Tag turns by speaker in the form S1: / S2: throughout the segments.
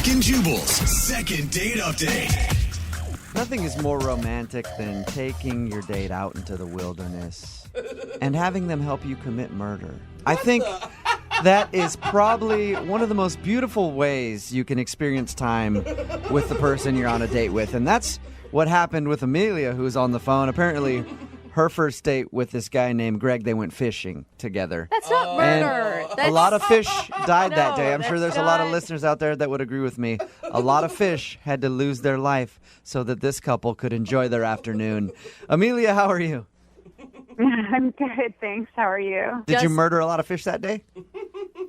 S1: Brooke and Jubal's second date update.
S2: Nothing is more romantic than taking your date out into the wilderness and having them help you commit murder. I think that is probably one of the most beautiful ways you can experience time with the person you're on a date with. And that's what happened with Amelia, who's on the phone. Apparently, her first date with this guy named Greg, they went fishing together.
S3: That's not murder.
S2: A lot of fish died that day. I'm
S3: that's
S2: sure there's a lot of
S3: not-
S2: listeners out there that would agree with me. A lot of fish had to lose their life so that this couple could enjoy their afternoon. Amelia, how are you?
S4: I'm good, thanks. How are you?
S2: Did you murder a lot of fish that day?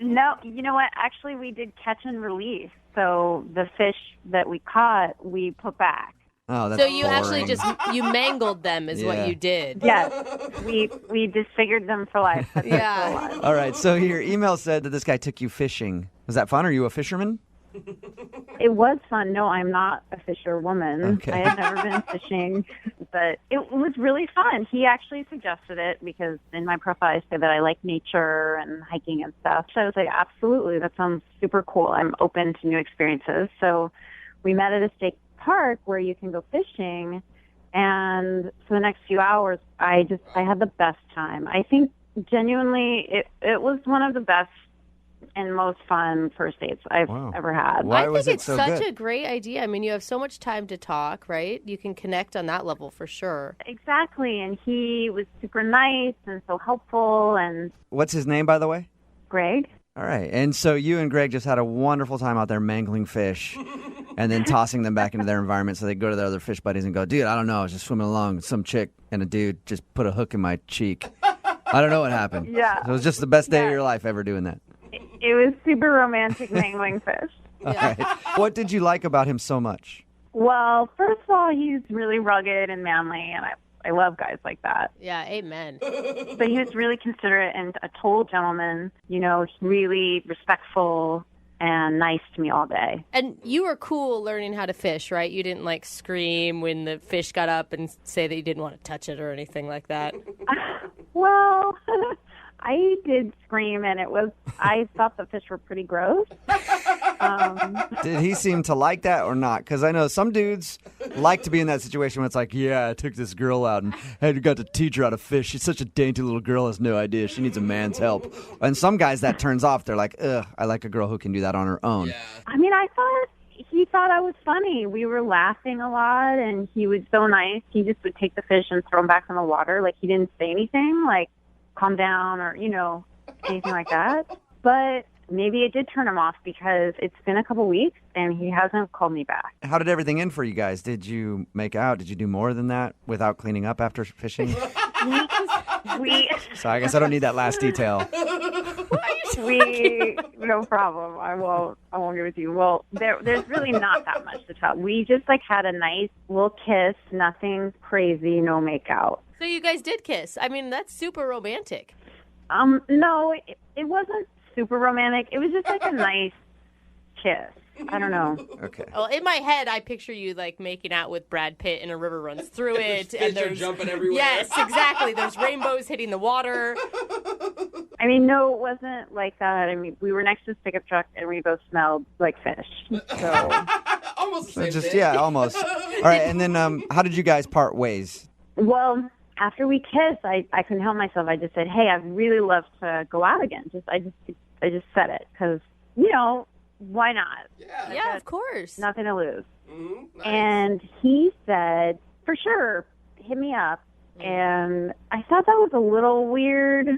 S4: No, you know what? Actually, we did catch and release. So the fish that we caught, we put back.
S2: Oh, that's
S3: So you actually
S2: boring.
S3: you mangled them is
S2: Yeah.
S3: what you did.
S4: Yes, we disfigured them for life. That's
S3: Yeah.
S4: for life.
S2: All right, so your email said that this guy took you fishing. Was that fun? Are you a fisherman?
S4: It was fun. No, I'm not a fisherwoman.
S2: Okay.
S4: I had never been fishing, but it was really fun. He actually suggested it because in my profile I said that I like nature and hiking and stuff. So I was like, absolutely, that sounds super cool. I'm open to new experiences. So we met at a state park where you can go fishing, and for the next few hours, I had the best time. I think genuinely it was one of the best and most fun first dates I've ever had.
S2: Why
S3: I
S2: was
S3: think
S2: it
S3: it's
S2: so
S3: such
S2: good?
S3: a great idea. I mean, you have so much time to talk, right? You can connect on that level for sure.
S4: Exactly, and he was super nice and so helpful. And
S2: What's his name, by the way?
S4: Greg,
S2: All right, and so you and Greg just had a wonderful time out there mangling fish and then tossing them back into their environment so they go to their other fish buddies and go, dude, I don't know, I was just swimming along. Some chick and a dude just put a hook in my cheek. I don't know what happened.
S4: Yeah.
S2: So it was just the best day of
S4: Yeah.
S2: your life ever doing that.
S4: it was super romantic mangling fish.
S2: All right. What did you like about him so much?
S4: Well, first of all, he's really rugged and manly, and I love guys like that.
S3: Yeah, amen.
S4: But he was really considerate and a total gentleman, you know, really respectful and nice to me all day.
S3: And you were cool learning how to fish, right? You didn't like scream when the fish got up and say that you didn't want to touch it or anything like that.
S4: Well, I did scream, and I thought the fish were pretty gross.
S2: Did he seem to like that or not? Because I know some dudes like to be in that situation where it's like, yeah, I took this girl out and had got to teach her how to fish. She's such a dainty little girl, has no idea. She needs a man's help. And some guys that turns off. They're like, ugh, I like a girl who can do that on her own.
S4: I mean, he thought I was funny. We were laughing a lot, and he was so nice. He just would take the fish and throw them back in the water. Like, he didn't say anything, like, calm down or, you know, anything like that. But maybe it did turn him off because it's been a couple weeks, and he hasn't called me back.
S2: How did everything end for you guys? Did you make out? Did you do more than that without cleaning up after fishing?
S4: We,
S2: So I guess I don't need that last detail.
S4: no problem. I won't give it to you. Well, there's really not that much to tell. We just like had a nice little kiss, nothing crazy, no makeout.
S3: So you guys did kiss. I mean, that's super romantic.
S4: No, it wasn't super romantic. It was just like a nice kiss. I don't know.
S2: Okay.
S3: Well, in my head, I picture you like making out with Brad Pitt and a river runs through it.
S5: Fish are jumping everywhere.
S3: Yes, exactly. There's rainbows hitting the water.
S4: I mean, no, it wasn't like that. I mean, we were next to this pickup truck, and we both smelled like fish. So,
S5: Almost the
S2: So
S5: same
S2: just,
S5: thing.
S2: yeah, almost. All right, and then how did you guys part ways?
S4: well, after we kissed, I couldn't help myself. I just said, "Hey, I'd really love to go out again." I just said it because, you know, why not?
S3: Yeah, of course.
S4: Nothing to lose.
S5: Mhm, nice.
S4: And he said, for sure, hit me up. And I thought that was a little weird,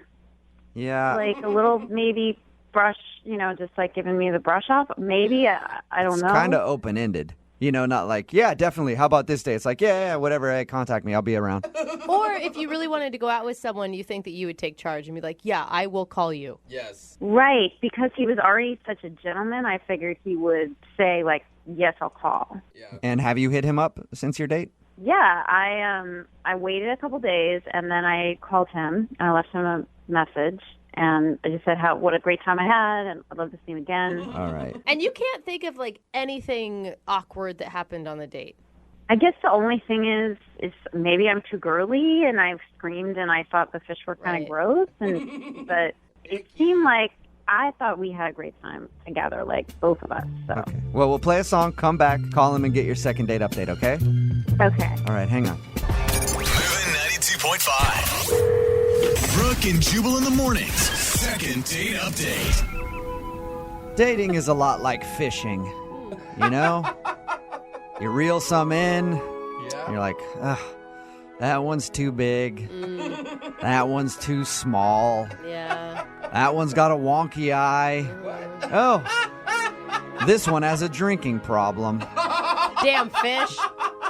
S2: Yeah.
S4: like a little maybe brush, you know, just like giving me the brush off. Maybe, I don't
S2: It's
S4: know.
S2: kind of open-ended. You know, not like, yeah, definitely. How about this day? It's like, yeah, whatever. Hey, contact me. I'll be around.
S3: Or if you really wanted to go out with someone, you think that you would take charge and be like, yeah, I will call you.
S5: Yes.
S4: Right, because he was already such a gentleman, I figured he would say, like, yes, I'll call.
S5: Yeah.
S2: And have you hit him up since your date?
S4: Yeah, I waited a couple days, and then I called him, and I left him a message. And I just said what a great time I had, and I'd love to see him again.
S2: All right.
S3: And you can't think of like anything awkward that happened on the date.
S4: I guess the only thing is maybe I'm too girly, and I've screamed, and I thought the fish were kind
S3: Right.
S4: of gross, and but it seemed like I thought we had a great time together, like both of us. So
S2: Okay. Well, we'll play a song, come back, call him, and get your second date update, okay?
S4: okay.
S2: All right, hang on.
S1: Moving 92.5. Brooke and Jubal in the mornings. Second date update.
S2: Dating is a lot like fishing, you know? You reel some in,
S5: Yeah.
S2: you're like, ugh, that one's too big. That one's too small.
S3: Yeah.
S2: That one's got a wonky eye. Oh, this one has a drinking problem.
S3: Damn fish.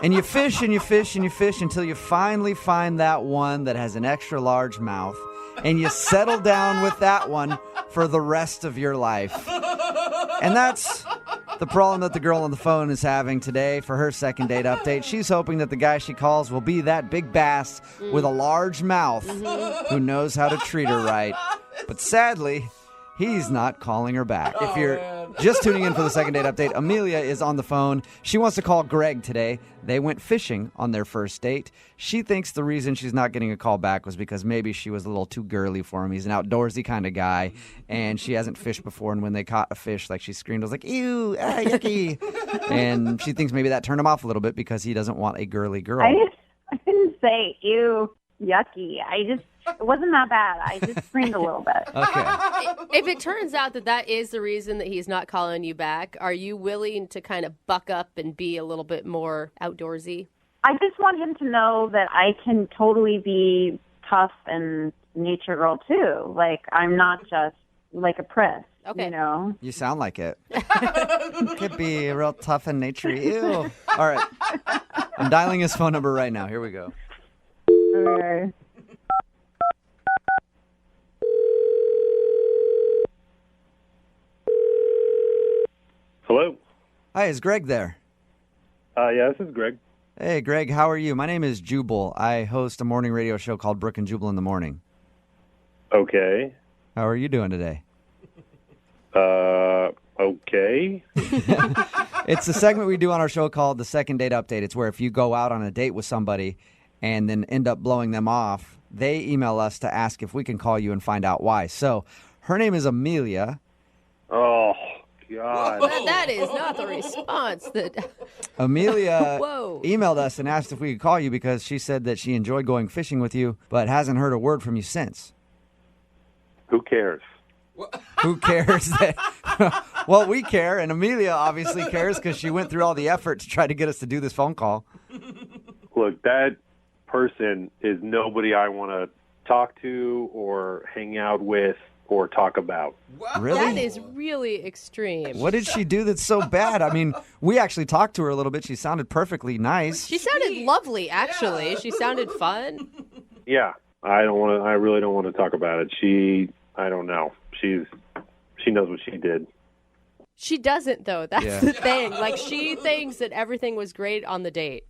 S2: And you fish and you fish and you fish until you finally find that one that has an extra large mouth. And you settle down with that one for the rest of your life. And that's the problem that the girl on the phone is having today for her second date update. She's hoping that the guy she calls will be that big bass with a large mouth who knows how to treat her right. But sadly, he's not calling her back. If you're just tuning in for the second date update, Amelia is on the phone. She wants to call Greg today. They went fishing on their first date. She thinks the reason she's not getting a call back was because maybe she was a little too girly for him. He's an outdoorsy kind of guy, and she hasn't fished before. And when they caught a fish, like she screamed, I was like, ew, yucky. And she thinks maybe that turned him off a little bit because he doesn't want a girly girl.
S4: I didn't say ew, yucky. It wasn't that bad. I just screamed a little bit.
S2: Okay.
S3: If it turns out that that is the reason that he's not calling you back, are you willing to kind of buck up and be a little bit more outdoorsy?
S4: I just want him to know that I can totally be tough and nature girl too. Like, I'm not just like a priss.
S3: Okay.
S4: You know?
S2: You sound like it. Could be real tough and naturey. Ew. All right. I'm dialing his phone number right now. Here we go.
S4: Okay.
S6: Hello.
S2: Hi, is Greg there?
S6: Yeah, this is Greg.
S2: Hey, Greg, how are you? My name is Jubal. I host a morning radio show called Brooke and Jubal in the morning.
S6: Okay.
S2: How are you doing today?
S6: Okay.
S2: It's a segment we do on our show called The Second Date Update. It's where if you go out on a date with somebody and then end up blowing them off, they email us to ask if we can call you and find out why. So her name is Amelia.
S6: Oh, God.
S3: That is not the response that...
S2: Amelia
S3: Whoa.
S2: emailed us and asked if we could call you because she said that she enjoyed going fishing with you but hasn't heard a word from you since.
S6: Who cares?
S2: Who cares? Well, we care, and Amelia obviously cares because she went through all the effort to try to get us to do this phone call.
S6: Look, that person is nobody I want to talk to or hang out with or talk about.
S2: Really?
S3: That is really extreme.
S2: What did she do that's so bad? I mean, we actually talked to her a little bit. She sounded perfectly nice.
S3: She sounded lovely, actually. Yeah. She sounded fun.
S6: Yeah, I really don't want to talk about it. I don't know. She knows what she did.
S3: She doesn't, though. That's
S2: Yeah.
S3: the thing. Like, she thinks that everything was great on the date.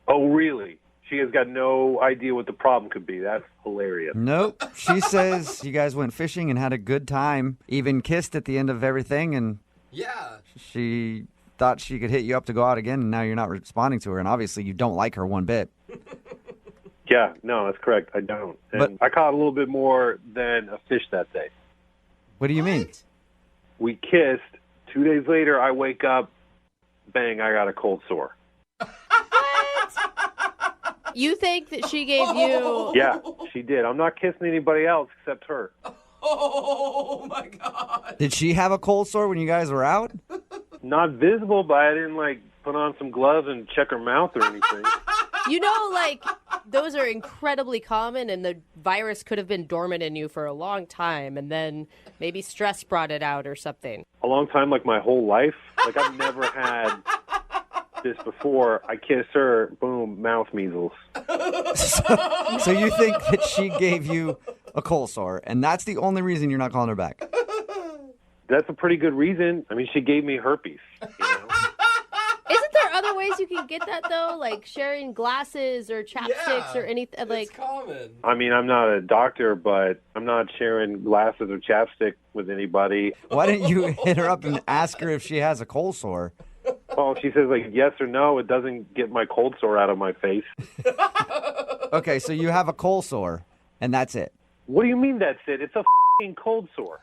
S6: Oh, really? She has got no idea what the problem could be. That's hilarious.
S2: Nope. She says you guys went fishing and had a good time, even kissed at the end of everything, and
S5: Yeah.
S2: she thought she could hit you up to go out again, and now you're not responding to her, and obviously you don't like her one bit.
S6: Yeah, no, that's correct. I don't. And
S2: But-
S6: I caught a little bit more than a fish that day.
S2: What do you mean?
S6: We kissed. 2 days later, I wake up, bang, I got a cold sore.
S3: You think that she gave you...
S6: Yeah, she did. I'm not kissing anybody else except her.
S5: Oh, my God.
S2: Did she have a cold sore when you guys were out?
S6: Not visible, but I didn't, put on some gloves and check her mouth or anything.
S3: You know, those are incredibly common, and the virus could have been dormant in you for a long time, and then maybe stress brought it out or something.
S6: A long time, my whole life. I've never had this before. I kiss her, boom, mouth measles.
S2: So you think that she gave you a cold sore, and that's the only reason you're not calling her back?
S6: That's a pretty good reason. I mean, she gave me herpes, you know?
S3: Isn't there other ways you can get that, though? Like sharing glasses or chapsticks or anything?
S5: It's common.
S6: I mean, I'm not a doctor, but I'm not sharing glasses or chapstick with anybody.
S2: Why didn't you hit her up and ask her if she has a cold sore?
S6: Well, if she says, yes or no, it doesn't get my cold sore out of my face.
S2: Okay, so you have a cold sore, and that's it.
S6: What do you mean that's it? It's a f***ing cold sore.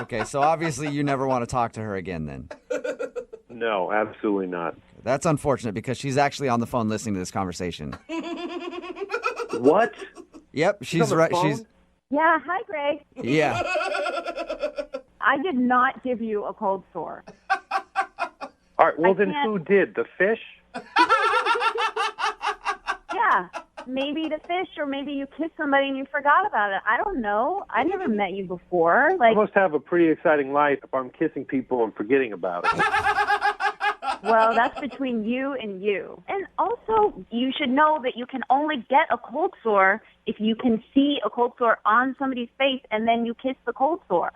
S2: Okay, so obviously you never want to talk to her again then.
S6: No, absolutely not.
S2: That's unfortunate because she's actually on the phone listening to this conversation.
S6: What?
S2: Yep, she's
S6: on the
S2: right.
S6: phone?
S2: She's
S4: Yeah, hi, Greg.
S2: yeah.
S4: I did not give you a cold sore.
S6: All right, well,
S4: I
S6: then
S4: can't-
S6: who did? The fish?
S4: Yeah, maybe the fish, or maybe you kissed somebody and you forgot about it. I don't know. I never met you before.
S6: I
S4: Like,
S6: must have a pretty exciting life if I'm kissing people and forgetting about it.
S4: well, that's between you and you. And also, you should know that you can only get a cold sore if you can see a cold sore on somebody's face and then you kiss the cold sore.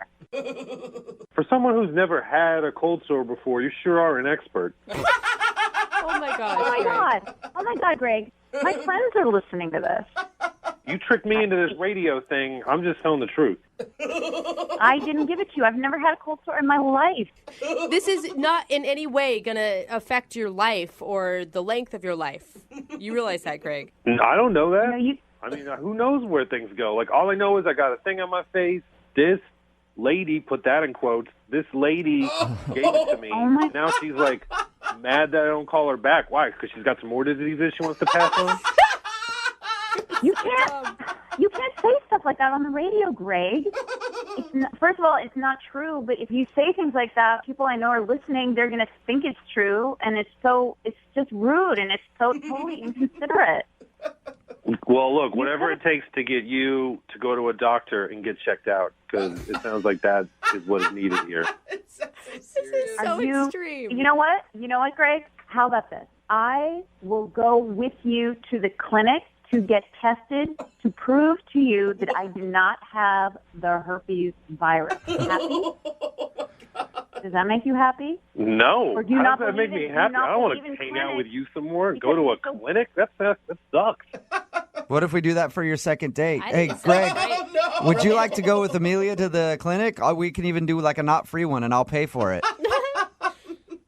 S6: For someone who's never had a cold sore before, you sure are an expert.
S3: Oh my gosh.
S4: Oh my God. Oh my God, Greg. My friends are listening to this.
S6: You tricked me into this radio thing. I'm just telling the truth.
S4: I didn't give it to you. I've never had a cold sore in my life.
S3: This is not in any way going to affect your life or the length of your life. You realize that, Greg?
S6: I don't know that.
S4: You know,
S6: I mean, who knows where things go? Like, all I know is I got a thing on my face. This lady, put that in quotes, this lady gave it to me.
S4: Oh, my-
S6: Now she's like mad that I don't call her back. Why? Because she's got some more diseases she wants to pass on?
S4: You can't say stuff like that on the radio, Greg. It's not, first of all, it's not true. But if you say things like that, people I know are listening. They're going to think it's true, and it's just rude, and it's so totally inconsiderate.
S6: Well, look, whatever it takes to get you to go to a doctor and get checked out, because it sounds like that is what is needed here.
S3: This is so extreme.
S4: You know what? You know what, Greg? How about this? I will go with you to the clinic to get tested to prove to you that I do not have the herpes virus. Happy? Does that make you happy?
S6: No.
S4: Or do you
S6: How
S4: not
S6: does that make
S4: believe
S6: me
S4: in- do you
S6: happy?
S4: not
S6: I don't want to
S4: believe in
S6: hang out
S4: clinics?
S6: with you some more and go to a
S4: Because it's so-
S6: clinic? That sucks.
S2: What if we do that for your second date?
S3: I
S2: Hey,
S3: think it's
S2: Greg,
S3: great.
S2: would you like to go with Amelia to the clinic? Or we can even do like a not free one, and I'll pay for it.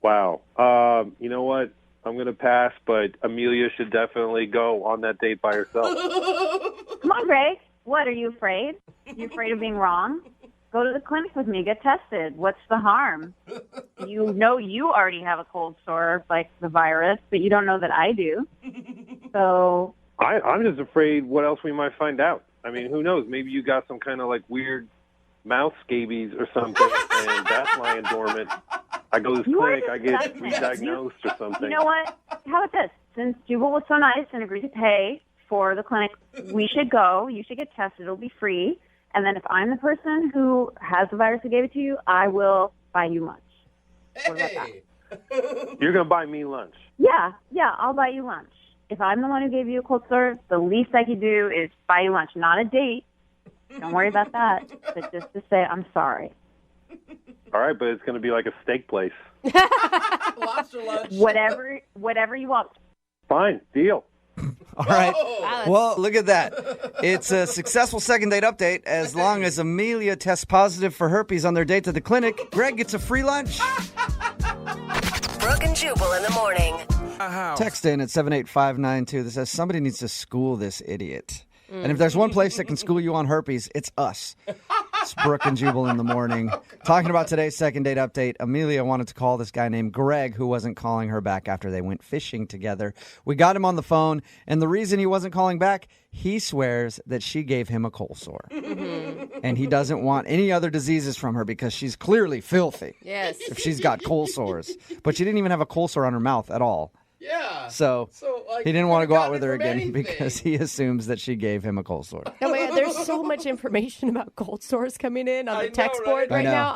S6: Wow. You know what? I'm going to pass, but Amelia should definitely go on that date by herself.
S4: Come on, Greg. What, are you afraid? You afraid of being wrong? Go to the clinic with me. Get tested. What's the harm? You know you already have a cold sore, like the virus, but you don't know that I do. So,
S6: I'm just afraid what else we might find out. I mean, who knows? Maybe you got some kind of like weird mouth scabies or something, and that's lying dormant. I go to this
S4: You are
S6: clinic, I get
S4: disgusting.
S6: re-diagnosed or something.
S4: you know what? How about this? Since Jubal was so nice and agreed to pay for the clinic, we should go. You should get tested. It'll be free. And then if I'm the person who has the virus who gave it to you, I will buy you lunch. What about that?
S5: Hey.
S6: You're going to buy me lunch.
S4: Yeah, I'll buy you lunch. If I'm the one who gave you a cold sore, the least I could do is buy you lunch. Not a date. Don't worry about that. But just to say, I'm sorry.
S6: All right, but it's going to be like a steak place.
S5: Lobster lunch.
S4: Whatever you want.
S6: Fine, deal.
S2: All right.
S3: Wow,
S2: Well, look at that. It's a successful second date update. As long as Amelia tests positive for herpes on their date to the clinic, Greg gets a free lunch.
S7: Brooke and Jubal in the morning.
S2: Text in at 78592 that says somebody needs to school this idiot. And if there's one place that can school you on herpes, it's us. It's Brooke and Jubal in the morning. Talking about today's second date update, Amelia wanted to call this guy named Greg who wasn't calling her back after they went fishing together. We got him on the phone, and the reason he wasn't calling back, he swears that she gave him a cold sore. And he doesn't want any other diseases from her because she's clearly filthy
S3: Yes.
S2: if she's got cold sores. But she didn't even have a cold sore on her mouth at all.
S5: Yeah.
S2: So
S5: like,
S2: he didn't want to
S5: could've
S2: go out
S5: gotten
S2: with
S5: it
S2: her
S5: from
S2: again
S5: anything.
S2: because he assumes that she gave him a cold sore.
S3: Oh my God, there's so much information about cold sores coming in on
S5: I
S3: the
S5: know,
S3: text board
S5: right?
S3: right
S2: I know.
S3: now.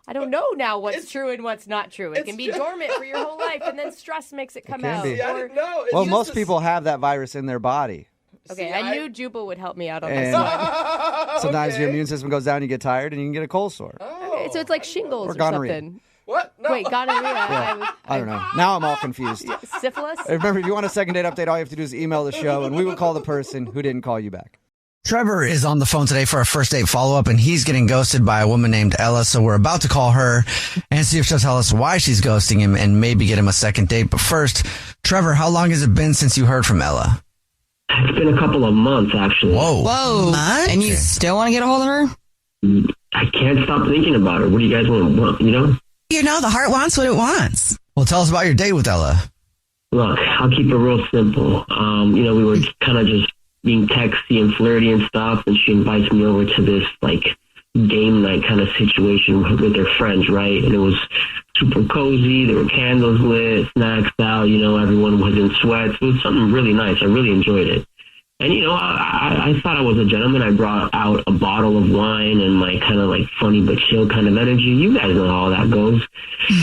S3: I don't know now what's true and what's not true. It can be dormant for your whole life, and then stress makes it come
S2: can
S3: out.
S2: be.
S5: See, I
S3: Or-
S5: didn't know. It's
S2: Well,
S5: just
S2: most
S5: this-
S2: people have that virus in their body.
S3: okay,
S5: See,
S3: I knew Jubal would help me out on this
S2: And
S3: one.
S2: sometimes your
S5: Okay.
S2: immune system goes down, you get tired, and you can get a cold sore.
S5: Oh.
S3: So it's like shingles
S2: Or
S3: or,
S2: gonorrhea.
S3: something.
S5: What? No.
S3: Wait, gonorrhea.
S2: I don't know. Now I'm all confused.
S3: Syphilis?
S2: Remember, if you want a second date update, all you have to do is email the show, and we will call the person who didn't call you back.
S8: Trevor is on the phone today for a first date follow-up, and he's getting ghosted by a woman named Ella, so we're about to call her and see if she'll tell us why she's ghosting him and maybe get him a second date. But first, Trevor, how long has it been since you heard from Ella?
S9: It's been a couple of months, actually.
S8: Whoa.
S10: Whoa. And you still want to get a hold of her?
S9: I can't stop thinking about her. What do you guys want, you know?
S10: You know, the heart wants what it wants.
S8: Well, tell us about your date with Ella.
S9: Look, I'll keep it real simple. You know, we were kind of just being texty and flirty and stuff, and she invites me over to this, like, game night kind of situation with her friends, right? And it was super cozy. There were candles lit, snacks out, you know, everyone was in sweats. It was something really nice. I really enjoyed it. And, you know, I thought I was a gentleman. I brought out a bottle of wine and my kind of like funny but chill kind of energy. You guys know how that goes.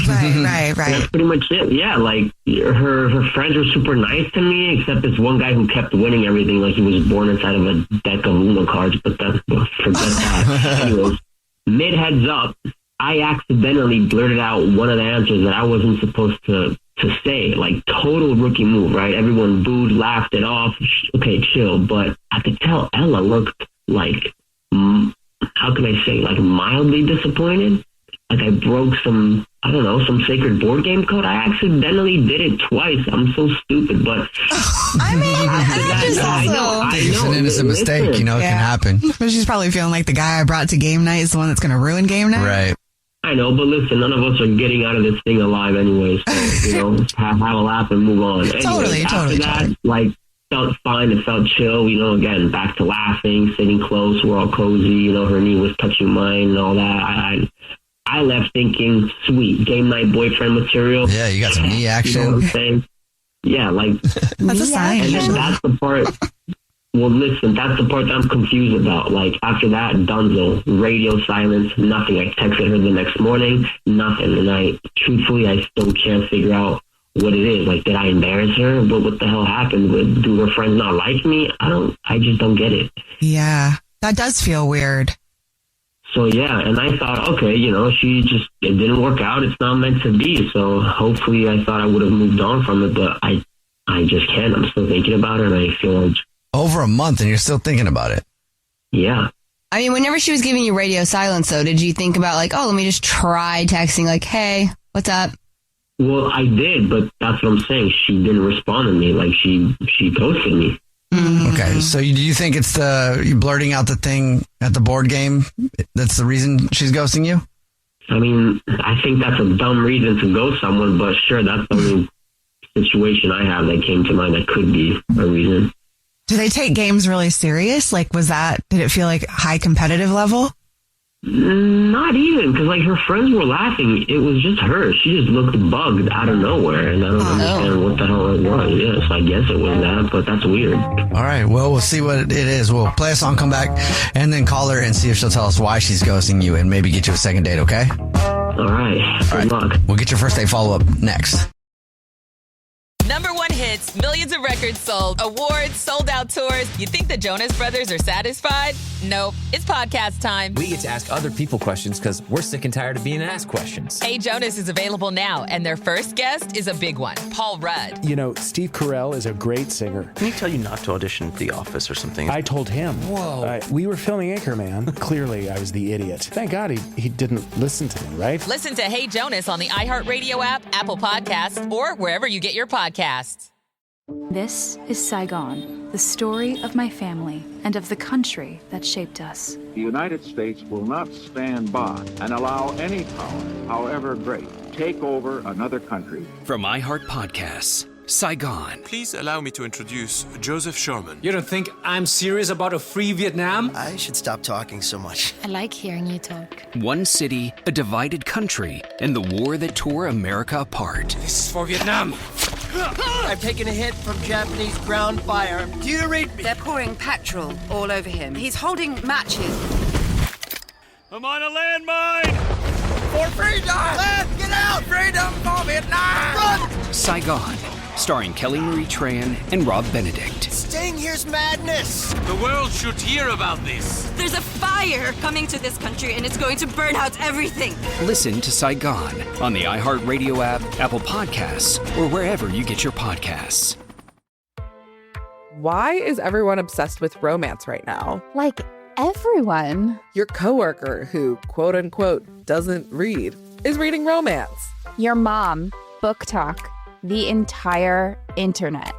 S10: Right.
S9: That's pretty much it. Yeah, like her friends were super nice to me, except this one guy who kept winning everything like he was born inside of a deck of Uno cards. But forget that. Anyways, mid heads up, I accidentally blurted out one of the answers that I wasn't supposed to say. Like, total rookie move, right? Everyone booed, laughed it off. Okay, chill. But I could tell Ella looked like, how can I say, like mildly disappointed. Like I broke some sacred board game code. I accidentally did it twice. I'm so stupid, but
S10: I know.
S8: It's an innocent mistake, you know, it can happen.
S10: But she's probably feeling like the guy I brought to game night is the one that's going to ruin game night.
S8: Right.
S9: I know, but listen, none of us are getting out of this thing alive anyway, so, you know, have a laugh and move on. Anyways, after that, like, felt fine, it felt chill, you know, again, back to laughing, sitting close, we're all cozy, you know, her knee was touching mine and all that. I left thinking, sweet, game night boyfriend material.
S8: Yeah, you got some knee action.
S9: You know what I'm saying? Yeah, like...
S10: That's a sign.
S9: And then that's the part... Well, listen, that's the part that I'm confused about. Like, after that, dunzo, radio silence, nothing. I texted her the next morning, nothing. And truthfully, I still can't figure out what it is. Like, did I embarrass her? What the hell happened? Do her friends not like me? I just don't get it.
S10: Yeah, that does feel weird.
S9: So, yeah, and I thought, okay, you know, it didn't work out. It's not meant to be. So, hopefully, I thought I would have moved on from it, but I just can't. I'm still thinking about it, and I feel like...
S8: Over a month and you're still thinking about it.
S9: Yeah.
S11: I mean, whenever she was giving you radio silence, though, did you think about like, oh, let me just try texting like, hey, what's up?
S9: Well, I did, but that's what I'm saying. She didn't respond to me. Like, she ghosted me.
S11: Mm-hmm.
S8: Okay, so do you think it's you blurting out the thing at the board game that's the reason she's ghosting you?
S9: I mean, I think that's a dumb reason to ghost someone, but sure, that's the only situation I have that came to mind that could be a reason.
S10: Do they take games really serious? Like, did it feel like high competitive level?
S9: Not even, because like her friends were laughing. It was just her. She just looked bugged out of nowhere, and I don't understand what the hell it was. Yeah, so I guess it was that, but that's weird.
S8: All right, well, we'll see what it is. We'll play a song, come back, and then call her and see if she'll tell us why she's ghosting you and maybe get you a second date, okay?
S9: All right. Good luck.
S8: We'll get your first date follow-up next.
S12: #1 hits, millions of records sold, awards, sold out tours. You think the Jonas Brothers are satisfied? Nope. It's podcast time.
S13: We get to ask other people questions because we're sick and tired of being asked questions.
S12: Hey Jonas is available now, and their first guest is a big one, Paul Rudd.
S14: You know, Steve Carell is a great singer.
S15: Can he tell you not to audition for The Office or something?
S14: I told him.
S15: Whoa.
S14: We were filming Anchorman. Clearly, I was the idiot. Thank God he didn't listen to me, right?
S12: Listen to Hey Jonas on the iHeartRadio app, Apple Podcasts, or wherever you get your podcasts.
S16: This is Saigon, the story of my family and of the country that shaped us.
S17: The United States will not stand by and allow any power, however great, take over another country.
S18: From iHeart Podcasts, Saigon.
S19: Please allow me to introduce Joseph Sherman.
S20: You don't think I'm serious about a free Vietnam?
S21: I should stop talking so much.
S16: I like hearing you talk.
S18: One city, a divided country, and the war that tore America apart.
S20: This is for Vietnam.
S21: I've taken a hit from Japanese ground fire. Do you read me?
S22: They're pouring petrol all over him. He's holding matches.
S19: I'm on a landmine!
S21: For freedom! Let's get out! Freedom for Vietnam! Run!
S18: Saigon, starring Kelly Marie Tran and Rob Benedict.
S21: Staying here's madness!
S19: The world should hear about this.
S22: There's a fire coming to this country and it's going to burn out everything.
S18: Listen to Saigon on the iHeartRadio app, Apple Podcasts, or wherever you get your podcasts.
S23: Why is everyone obsessed with romance right now?
S24: Like everyone.
S23: Your coworker who, quote unquote, doesn't read is reading romance.
S24: Your mom, book talk, the entire internet.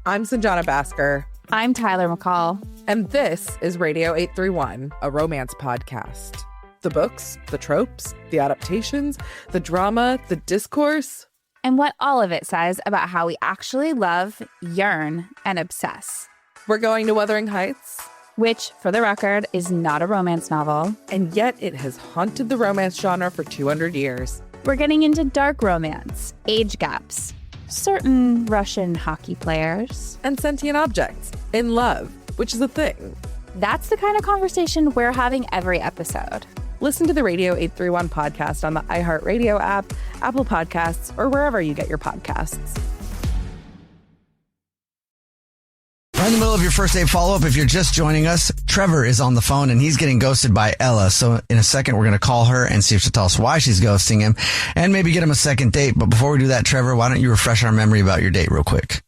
S23: I'm Sanjana Basker.
S24: I'm Tyler McCall.
S23: And this is Radio 831, a romance podcast. The books, the tropes, the adaptations, the drama, the discourse.
S24: And what all of it says about how we actually love, yearn, and obsess.
S23: We're going to Wuthering Heights,
S24: which, for the record, is not a romance novel.
S23: And yet it has haunted the romance genre for 200 years.
S24: We're getting into dark romance, age gaps, certain Russian hockey players,
S23: and sentient objects in love, which is a thing.
S24: That's the kind of conversation we're having every episode.
S23: Listen to the Radio 831 podcast on the iHeartRadio app, Apple Podcasts, or wherever you get your podcasts.
S8: We're in the middle of your first date follow-up. If you're just joining us, Trevor is on the phone and he's getting ghosted by Ella. So in a second, we're going to call her and see if she'll tell us why she's ghosting him and maybe get him a second date. But before we do that, Trevor, why don't you refresh our memory about your date real quick?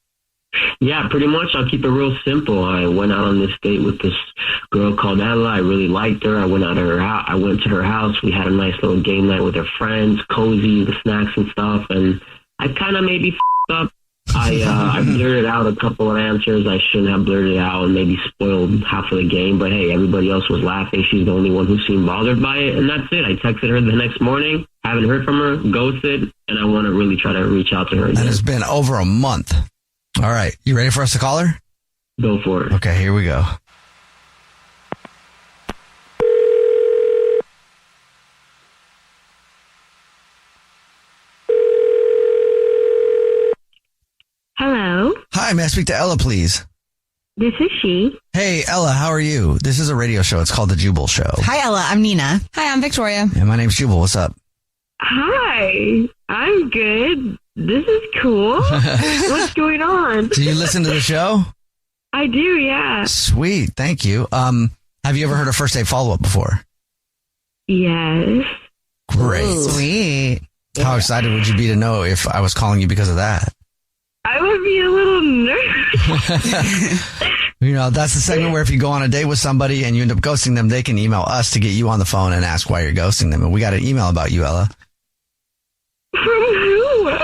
S9: Yeah, pretty much. I'll keep it real simple. I went out on this date with this girl called Ella. I really liked her. I went out to her house. I went to her house. We had a nice little game night with her friends, cozy, the snacks and stuff. And I kind of maybe f***ed up. I blurted out a couple of answers I shouldn't have blurted out and maybe spoiled half of the game. But hey, everybody else was laughing. She's the only one who seemed bothered by it. And that's it. I texted her the next morning. Haven't heard from her. Ghosted. And I want to really try to reach out to her again.
S8: And it's been over a month. All right. You ready for us to call her?
S9: Go for it.
S8: Okay, here we go.
S1: Hello.
S8: Hi, may I speak to Ella, please?
S1: This is she.
S8: Hey, Ella, how are you? This is a radio show. It's called The Jubal Show.
S10: Hi, Ella. I'm Nina.
S11: Hi, I'm Victoria.
S8: Yeah, my name's Jubal. What's up?
S1: Hi. I'm good. This is cool. What's going on?
S8: Do you listen to the show?
S1: I do, yeah.
S8: Sweet. Thank you. Have you ever heard of first date follow-up before?
S1: Yes.
S8: Great.
S1: Ooh.
S10: Sweet.
S8: How excited would you be to know if I was calling you because of that?
S1: I would be a little nervous.
S8: You know, that's the segment where if you go on a date with somebody and you end up ghosting them, they can email us to get you on the phone and ask why you're ghosting them. And we got an email about you, Ella.
S1: From who?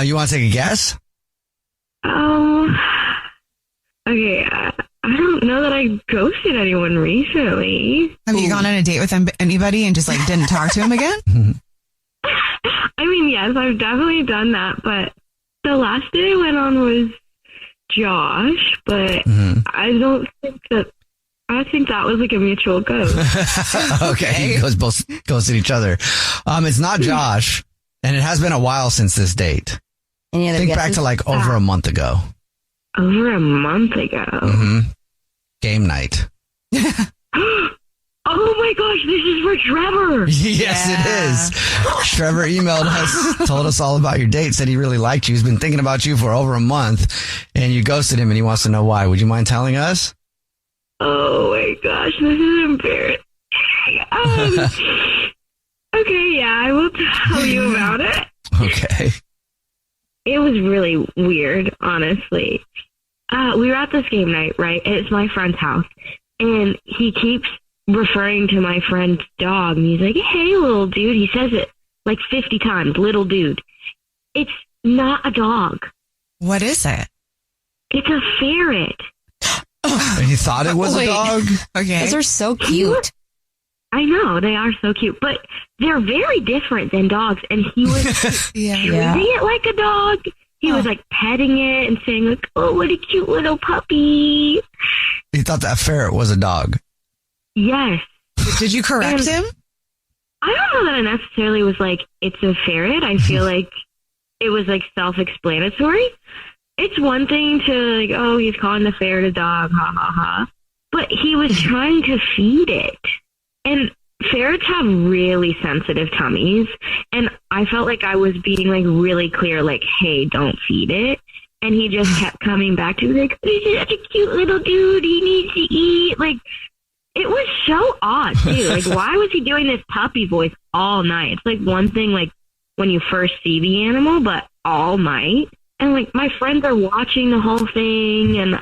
S8: You want to take a guess?
S1: Okay, I don't know that I ghosted anyone recently.
S10: Have you gone on a date with anybody and just like didn't talk to him again?
S1: I mean, yes, I've definitely done that, but the last date I went on was Josh, but I think that was like a mutual ghost.
S8: Okay, you guys both ghosted each other. It's not Josh, and it has been a while since this date.
S11: Any other
S8: Think
S11: guesses?
S8: back to like over a month ago.
S1: Over a month ago?
S8: Game night.
S1: Oh my gosh, this is for Trevor.
S8: Yes, it is. Trevor emailed us, told us all about your date, said he really liked you. He's been thinking about you for over a month, and you ghosted him, and he wants to know why. Would you mind telling us?
S1: Oh my gosh, this is embarrassing. Okay, yeah, I will tell you about it.
S8: Okay.
S1: It was really weird, honestly. We were at this game night, right? It's my friend's house, and he keeps referring to my friend's dog, and he's like, hey, little dude. He says it like 50 times, little dude. It's not a dog.
S10: What is it?
S1: It's a ferret.
S8: And he thought it was a dog?
S10: Okay.
S11: Those are so cute.
S1: I know, they are so cute, but they're very different than dogs, and he was treating it like a dog. He was like petting it and saying like, oh, what a cute little puppy.
S8: He thought that ferret was a dog.
S1: Yes.
S10: Did you correct him?
S1: I don't know that I necessarily was like, it's a ferret. I feel like it was like self-explanatory. It's one thing to like, oh, he's calling the ferret a dog, ha ha ha. But he was trying to feed it. And ferrets have really sensitive tummies. And I felt like I was being like really clear, like, hey, don't feed it. And he just kept coming back to me like, this is such a cute little dude. He needs to eat. Like, it was so odd, too. Like, why was he doing this puppy voice all night? It's like one thing, like, when you first see the animal, but all night. And, like, my friends are watching the whole thing, and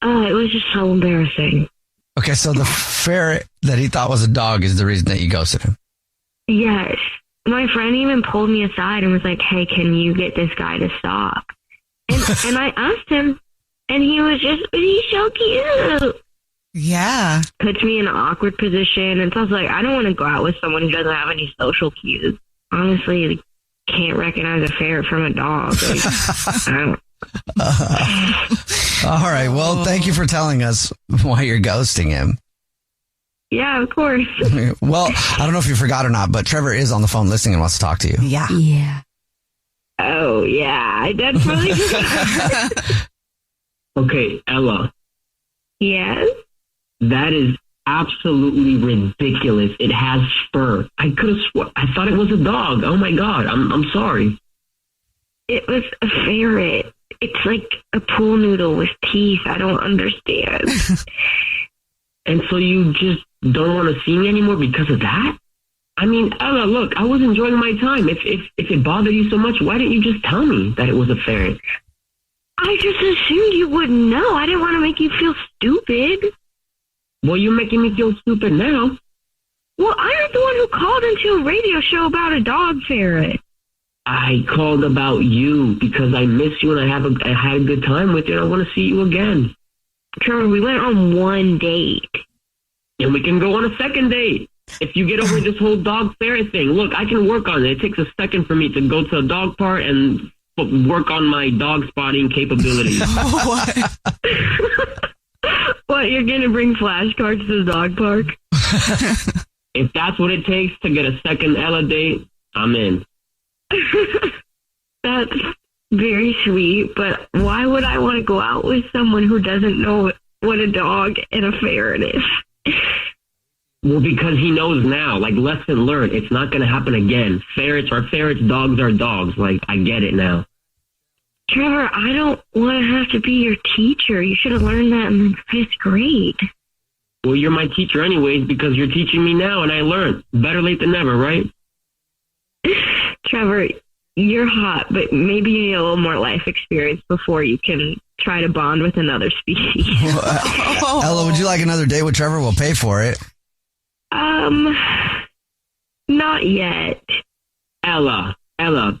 S1: it was just so embarrassing.
S8: Okay, so the ferret that he thought was a dog is the reason that you ghosted him.
S1: Yes. My friend even pulled me aside and was like, hey, can you get this guy to stop? And I asked him, and he was just, he's so cute.
S10: Yeah.
S1: Puts me in an awkward position. And so I was like, I don't want to go out with someone who doesn't have any social cues. Honestly, like, can't recognize a ferret from a dog. Like, I don't.
S8: All right. Well, thank you for telling us why you're ghosting him.
S1: Yeah, of course.
S8: Well, I don't know if you forgot or not, but Trevor is on the phone listening and wants to talk to you.
S10: Yeah.
S11: Yeah.
S1: Oh, yeah, I definitely forgot.
S9: Okay, Ella,
S1: Yes?
S9: that is absolutely ridiculous. It has fur. I could have sworn. I thought it was a dog. Oh my God. I'm sorry.
S1: It was a ferret. It's like a pool noodle with teeth. I don't understand.
S9: And so you just don't want to see me anymore because of that? I mean, Ella, look, I was enjoying my time. If it bothered you so much, why didn't you just tell me that it was a ferret?
S1: I just assumed you would know. I didn't want to make you feel stupid.
S9: Well, you're making me feel stupid now.
S1: Well, I'm the one who called into a radio show about a dog ferret.
S9: I called about you because I miss you and I had a good time with you and I want to see you again.
S1: Trevor, we went on one date.
S9: And we can go on a second date. If you get over this whole dog ferret thing, look, I can work on it. It takes a second for me to go to a dog park and work on my dog spotting capabilities.
S10: What?
S1: What, you're going to bring flashcards to the dog park?
S9: If that's what it takes to get a second Ella date, I'm in.
S1: That's very sweet, but why would I want to go out with someone who doesn't know what a dog and a ferret is?
S9: Well, because he knows now, like, lesson learned. It's not going to happen again. Ferrets are ferrets, dogs are dogs. Like, I get it now.
S1: Trevor, I don't want to have to be your teacher. You should have learned that in the 5th grade.
S9: Well, you're my teacher anyways because you're teaching me now and I learned. Better late than never, right?
S1: Trevor, you're hot, but maybe you need a little more life experience before you can try to bond with another species.
S8: Ella, would you like another date with Trevor? We'll pay for it.
S1: Not yet.
S9: Ella,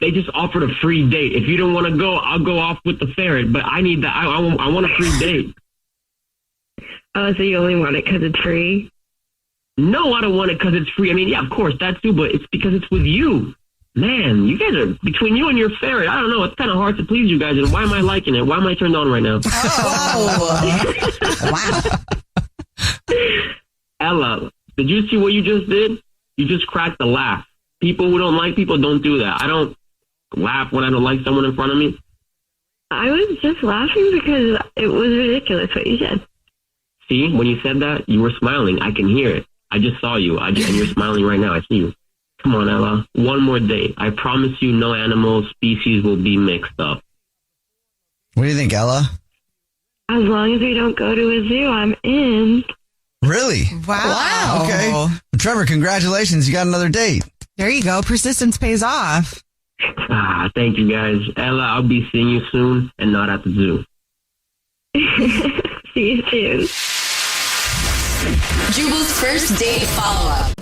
S9: they just offered a free date. If you don't want to go, I'll go off with the ferret, but I need that. I want a free date.
S1: Oh, so you only want it because it's free?
S9: No, I don't want it because it's free. I mean, yeah, of course, that too, but it's because it's with you. Man, you guys are, between you and your ferret, I don't know, it's kind of hard to please you guys, and why am I liking it? Why am I turned on right now?
S10: Wow.
S9: Ella, did you see what you just did? You just cracked a laugh. People who don't like people don't do that. I don't laugh when I don't like someone in front of me.
S1: I was just laughing because it was ridiculous what you said.
S9: See, when you said that, you were smiling. I can hear it. I just saw you, and you're smiling right now. I see you. Come on, Ella. One more date. I promise you no animal species will be mixed up.
S8: What do you think, Ella?
S1: As long as we don't go to a zoo, I'm in.
S8: Really?
S10: Wow.
S8: Okay. Well, Trevor, congratulations. You got another date.
S10: There you go. Persistence pays off.
S9: Thank you, guys. Ella, I'll be seeing you soon and not at the zoo.
S1: See you soon.
S12: Jubal's first date follow-up.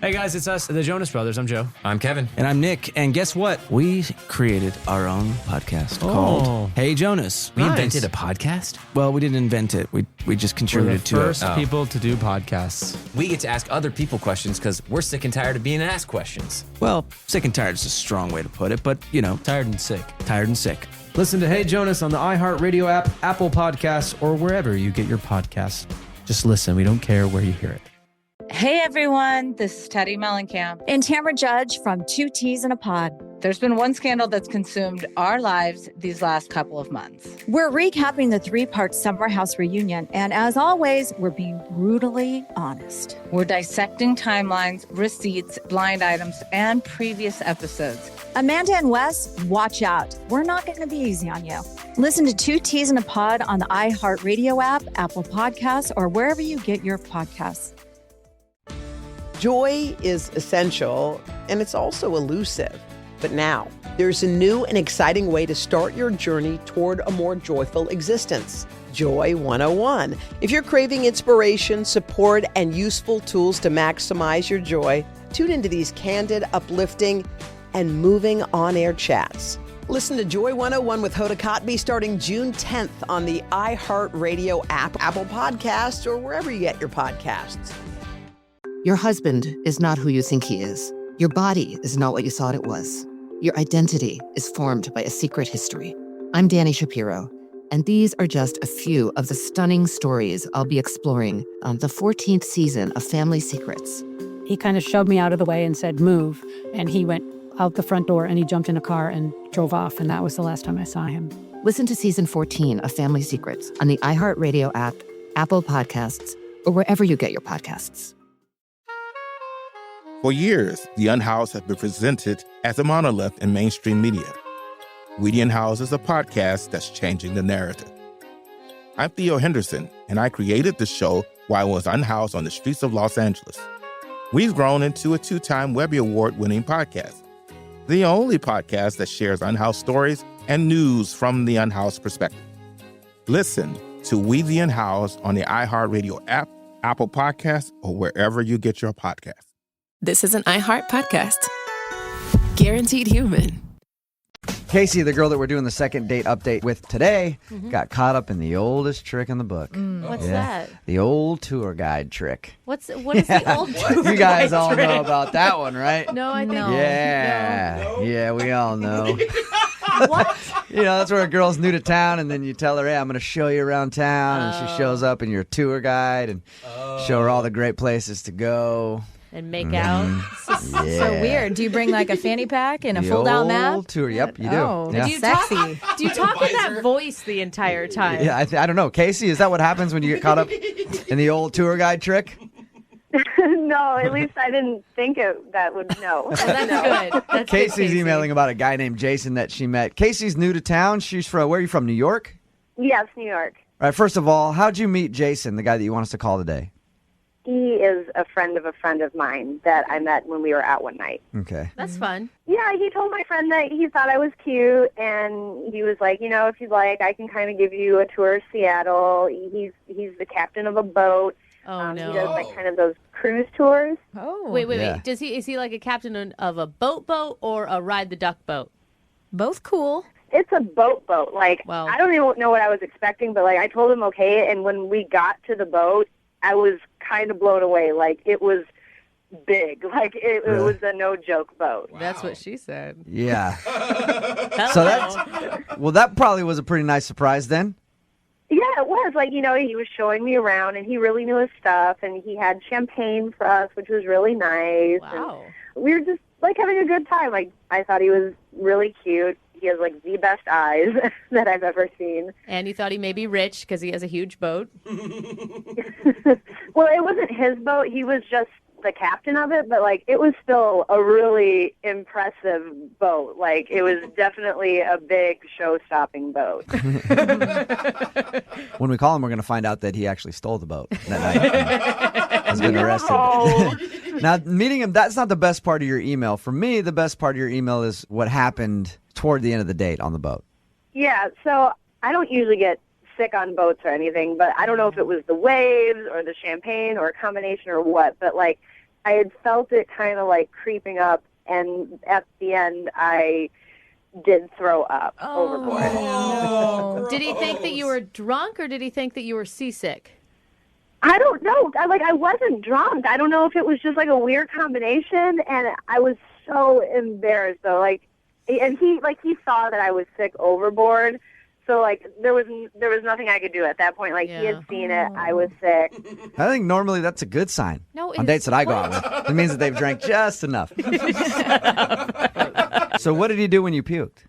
S13: Hey guys, it's us, the Jonas Brothers. I'm Joe.
S15: I'm Kevin.
S14: And I'm Nick. And guess what? We created our own podcast called Hey Jonas.
S13: We
S15: invented a podcast?
S14: Well, we didn't invent it. We just
S13: We're
S14: contributed
S13: the
S14: to it.
S13: first people to do podcasts.
S15: We get to ask other people questions because we're sick and tired of being asked questions.
S14: Well, sick and tired is a strong way to put it, but, you know.
S13: Tired and sick.
S14: Tired and sick.
S13: Listen to Hey Jonas on the iHeartRadio app, Apple Podcasts, or wherever you get your podcasts. Just listen. We don't care where you hear it.
S4: Hey everyone, this is Teddy Mellencamp and Tamara Judge from Two Teas in a Pod. There's been one scandal that's consumed our lives these last couple of months. We're recapping the 3-part Summer House reunion, and as always, we're being brutally honest. We're dissecting timelines, receipts, blind items, and previous episodes. Amanda and Wes, watch out. We're not going to be easy on you. Listen to Two Teas in a Pod on the iHeartRadio app, Apple Podcasts, or wherever you get your podcasts.
S5: Joy is essential, and it's also elusive. But now, there's a new and exciting way to start your journey toward a more joyful existence. Joy 101. If you're craving inspiration, support, and useful tools to maximize your joy, tune into these candid, uplifting, and moving on-air chats. Listen to Joy 101 with Hoda Kotb starting June 10th on the iHeartRadio app, Apple Podcasts, or wherever you get your podcasts.
S2: Your husband is not who you think he is. Your body is not what you thought it was. Your identity is formed by a secret history. I'm Dani Shapiro, and these are just a few of the stunning stories I'll be exploring on the 14th season of Family Secrets.
S3: He kind of shoved me out of the way and said, move. And he went out the front door and he jumped in a car and drove off. And that was the last time I saw him.
S2: Listen to season 14 of Family Secrets on the iHeartRadio app, Apple Podcasts, or wherever you get your podcasts.
S6: For years, The Unhoused has been presented as a monolith in mainstream media. We the Unhoused is a podcast that's changing the narrative. I'm Theo Henderson, and I created the show while I was unhoused on the streets of Los Angeles. We've grown into a 2-time Webby Award-winning podcast, the only podcast that shares unhoused stories and news from the unhoused perspective. Listen to We the Unhoused on the iHeartRadio app, Apple Podcasts, or wherever you get your podcasts.
S7: This is an iHeart podcast. Guaranteed human.
S8: Casey, the girl that we're doing the second date update with today, got caught up in the oldest trick in the book.
S25: What's that?
S8: The old tour guide trick.
S25: What is the old tour guide
S8: You guys all
S25: trick?
S8: know about that one, right?
S25: No, I think
S8: Yeah, yeah, we all know.
S25: What?
S8: You know, that's where a girl's new to town, and then you tell her, hey, I'm going to show you around town, and she shows up, and you're a tour guide, and show her all the great places to go.
S25: And make out.
S8: Yeah.
S4: So weird. Do you bring like a fanny pack and a
S8: The
S4: fold-out map?
S8: old tour, yep, you do.
S4: Oh,
S8: Yeah.
S25: Do you
S4: sexy.
S25: talk in that voice the entire time?
S8: Yeah, I don't know. Casey, is that what happens when you get caught up in the old tour guide trick?
S26: No, at least I didn't think that would know.
S25: That's good. That's
S8: Casey's
S25: good, Casey.
S8: emailing about a guy named Jason that she met. Casey's new to town. She's from, where are you from, New York?
S26: Yes, New York.
S8: All right, first of all, how'd you meet Jason, the guy that you want us to call today?
S26: He is a friend of mine that I met when we were out one night.
S8: Okay.
S25: That's fun.
S26: Yeah, he told my friend that he thought I was cute, and he was like, if you'd like, I can kind of give you a tour of Seattle. He's the captain of a boat.
S25: Oh, no.
S26: He does like kind of those cruise tours.
S25: Oh. Wait.
S8: Yeah.
S25: Is he like a captain of a boat or a ride the duck boat?
S4: Both cool.
S26: It's a boat. Like,
S25: Wow.
S26: I don't even know what I was expecting, but like I told him okay, and when we got to the boat, I was kind of blown away. Like, it was big. Like, it was a no-joke boat.
S25: Wow. That's what she said.
S8: Yeah. So that probably was a pretty nice surprise then.
S26: Yeah, it was. Like, he was showing me around, and he really knew his stuff, and he had champagne for us, which was really nice.
S25: Wow.
S26: And we were just, like, having a good time. Like, I thought he was really cute. He has, like, the best eyes that I've ever seen.
S25: And you thought he may be rich because he has a huge boat.
S26: Well, it wasn't his boat. He was just the captain of it, but, like, it was still a really impressive boat. Like, it was definitely a big show-stopping boat.
S8: When we call him, we're going to find out that he actually stole the boat that night. And has been arrested.
S26: No.
S8: Now, meeting him, that's not the best part of your email. For me, the best part of your email is what happened toward the end of the date on the boat.
S26: Yeah, so I don't usually get sick on boats or anything, but I don't know if it was the waves or the champagne or a combination or what, but, like, I had felt it kind of, like, creeping up, and at the end, I did throw up overboard.
S25: No. Did he think that you were drunk, or did he think that you were seasick?
S26: I don't know. I wasn't drunk. I don't know if it was just, like, a weird combination, and I was so embarrassed, though. Like, and he saw that I was sick overboard. So, like, there was nothing I could do at that point. Like, he had seen it. I was sick.
S8: I think normally that's a good sign
S25: No,
S8: on dates that I go out with. It means that they've drank just enough. So what did he do when you puked?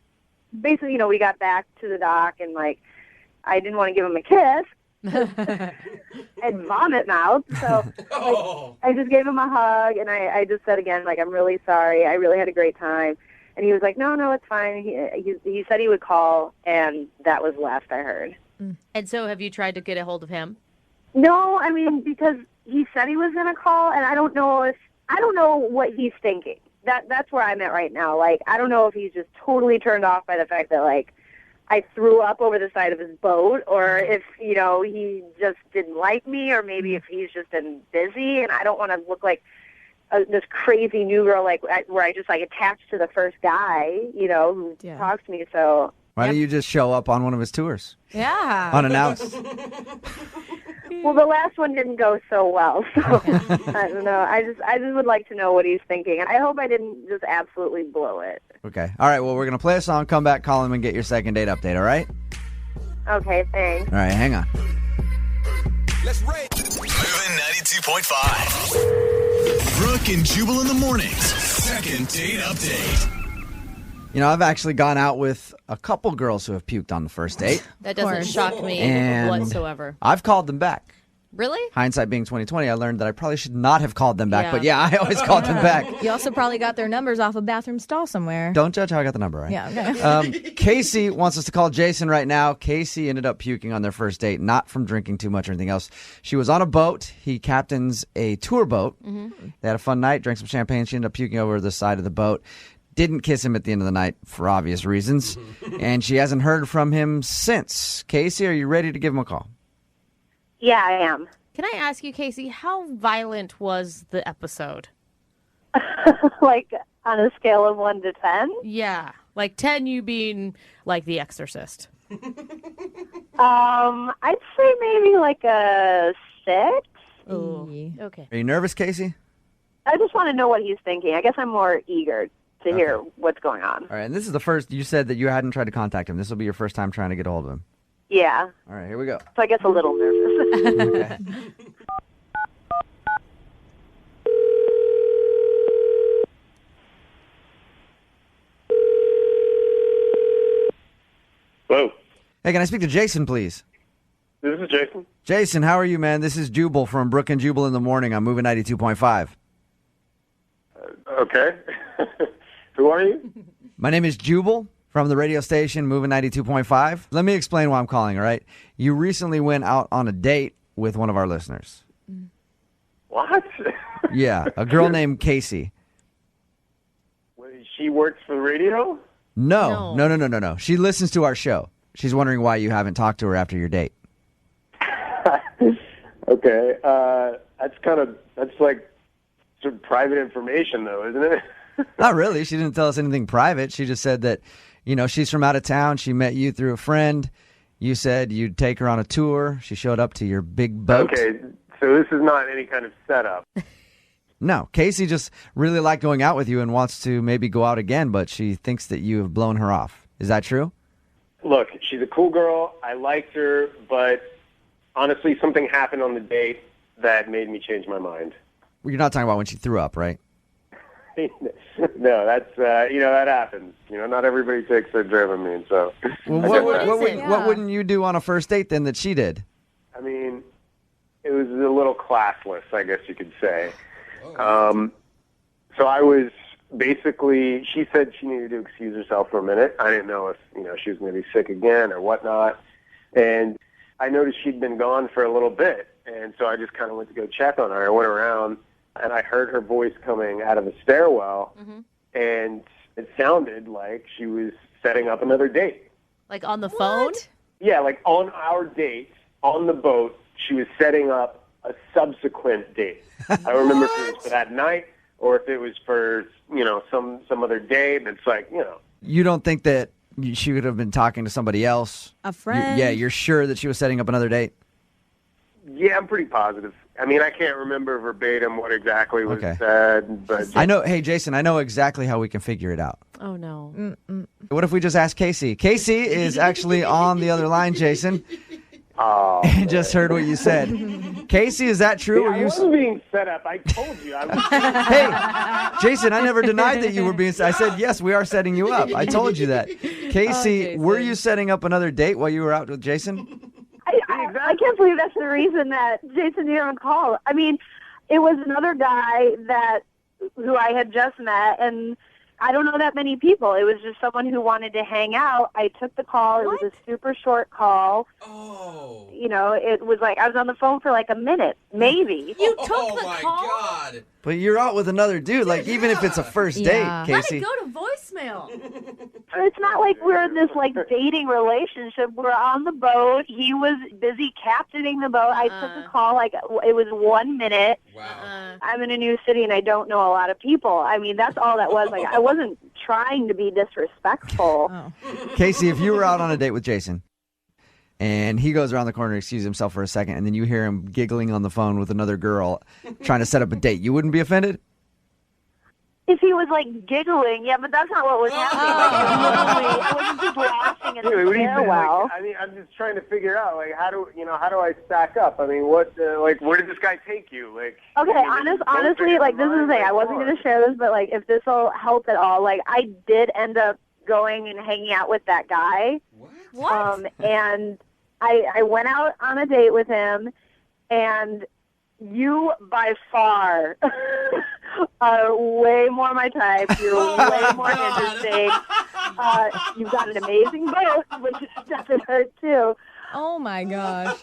S26: Basically, we got back to the dock, and, like, I didn't want to give him a kiss. And vomit mouth. So like, I just gave him a hug, and I just said again, like, I'm really sorry. I really had a great time. And he was like, no, it's fine. He said he would call, and that was last I heard.
S25: And so have you tried to get a hold of him?
S26: No, I mean, because he said he was going to call, and I don't know what he's thinking. That's where I'm at right now. Like, I don't know if he's just totally turned off by the fact that, like, I threw up over the side of his boat, or if, he just didn't like me, or maybe if he's just been busy, and I don't want to look like this crazy new girl, like where I just like attached to the first guy, who talks to me. So
S8: why don't you just show up on one of his tours?
S25: Yeah.
S8: Unannounced.
S26: Well, the last one didn't go so well, so I don't know. I just would like to know what he's thinking, and I hope I didn't just absolutely blow it.
S8: Okay. All right. Well, we're going to play a song, come back, call him, and get your second date update, all right?
S26: Okay, thanks.
S8: All right, hang on.
S16: Let's rate. Moving 92.5. Brooke and Jubal in the mornings. Second date update.
S8: You know, I've actually gone out with a couple girls who have puked on the first date.
S25: That doesn't shock me
S8: And
S25: whatsoever.
S8: I've called them back.
S25: Really?
S8: Hindsight being 20/20, I learned that I probably should not have called them back. But yeah, I always called them back.
S4: You also probably got their numbers off a bathroom stall somewhere.
S8: Don't judge how I got the number, right?
S4: Yeah, okay.
S8: Casey wants us to call Jason right now. Casey ended up puking on their first date, not from drinking too much or anything else. She was on a boat. He captains a tour boat.
S25: Mm-hmm.
S8: They had a fun night, drank some champagne. She ended up puking over the side of the boat. Didn't kiss him at the end of the night for obvious reasons. And she hasn't heard from him since. Casey, are you ready to give him a call?
S26: Yeah, I am.
S25: Can I ask you, Casey, how violent was the episode?
S26: Like on a scale of 1 to 10?
S25: Yeah. Like 10 you being like The Exorcist.
S26: I'd say maybe like a 6.
S25: Oh, okay.
S8: Are you nervous, Casey?
S26: I just want to know what he's thinking. I guess I'm more eager to hear what's going on.
S8: All right, and this is the first, you said that you hadn't tried to contact him. This will be your first time trying to get a hold of him.
S26: Yeah.
S8: All right, here we go.
S26: So I guess a little nervous.
S8: Okay.
S17: Hello.
S8: Hey, can I speak to Jason, please?
S17: This is Jason.
S8: Jason, how are you, man? This is Jubal from Brooke and Jubal in the morning. I'm moving 92.5.
S17: Okay. Who are you?
S8: My name is Jubal from the radio station, moving 92.5. Let me explain why I'm calling, all right? You recently went out on a date with one of our listeners.
S17: What?
S8: Yeah, a girl named Casey.
S17: She works for the radio?
S8: No. She listens to our show. She's wondering why you haven't talked to her after your date.
S17: Okay. That's like some private information, though, isn't it?
S8: Not really. She didn't tell us anything private. She just said that, she's from out of town. She met you through a friend. You said you'd take her on a tour. She showed up to your big boat.
S17: Okay, so this is not any kind of setup.
S8: No, Casey just really liked going out with you and wants to maybe go out again, but she thinks that you have blown her off. Is that true?
S17: Look, she's a cool girl. I liked her, but honestly, something happened on the date that made me change my mind.
S8: You're not talking about when she threw up, right?
S17: No, that's, that happens. Not everybody takes their Dramamine, so.
S8: Well, what wouldn't you do on a first date then that she did?
S17: I mean, it was a little classless, I guess you could say. So I was basically, she said she needed to excuse herself for a minute. I didn't know if, she was going to be sick again or whatnot. And I noticed she'd been gone for a little bit. And so I just kind of went to go check on her. I went around and I heard her voice coming out of the stairwell.
S25: Mm-hmm.
S17: And it sounded like she was setting up another date.
S25: Like on the phone?
S17: Yeah, like on our date, on the boat, she was setting up a subsequent date. I don't remember if it was for that night or if it was for, some other day. But it's like,
S8: You don't think that she would have been talking to somebody else?
S4: A friend?
S8: You're sure that she was setting up another date?
S17: Yeah, I'm pretty positive. I mean, I can't remember verbatim what exactly was said, but...
S8: I know. Hey, Jason, I know exactly how we can figure it out.
S25: Oh, no.
S4: Mm-mm.
S8: What if we just ask Casey? Casey is actually on the other line, Jason.
S17: Oh,
S8: I just heard what you said. Casey, is that true?
S17: I wasn't being set up. I told you. I was
S8: Hey, Jason, I never denied that you were being... I said, yes, we are setting you up. I told you that. Casey, were you setting up another date while you were out with Jason?
S26: I can't believe that's the reason that Jason didn't call. I mean, it was another guy who I had just met, and I don't know that many people. It was just someone who wanted to hang out. I took the call. It was a super short call.
S15: Oh.
S26: It was like I was on the phone for like a minute, maybe.
S25: You took the call?
S8: But you're out with another dude. Like, even if it's a first date, Casey.
S25: Let it go to voicemail.
S26: It's not like we're in this like dating relationship. We're on the boat. He was busy captaining the boat. I took a call like it was 1 minute. Wow. I'm in a new city and I don't know a lot of people. I mean, that's all that was. Like, I wasn't trying to be disrespectful.
S8: Casey, if you were out on a date with Jason and he goes around the corner to excuse himself for a second and then you hear him giggling on the phone with another girl trying to set up a date, you wouldn't be offended?
S26: If he was like giggling, yeah, but that's not what was happening. Like, I wasn't just laughing in the stairwell.
S17: Like, I mean, I'm just trying to figure out like how do I stack up? I mean, what like where did this guy take you? Like,
S26: okay, honestly, like this is the thing. I wasn't going to share this, but like if this will help at all, like I did end up going and hanging out with that guy.
S25: What?
S26: And I went out on a date with him, and you by far are way more my type. You're way more interesting. You've got an amazing boat, which doesn't hurt too.
S25: Oh my gosh.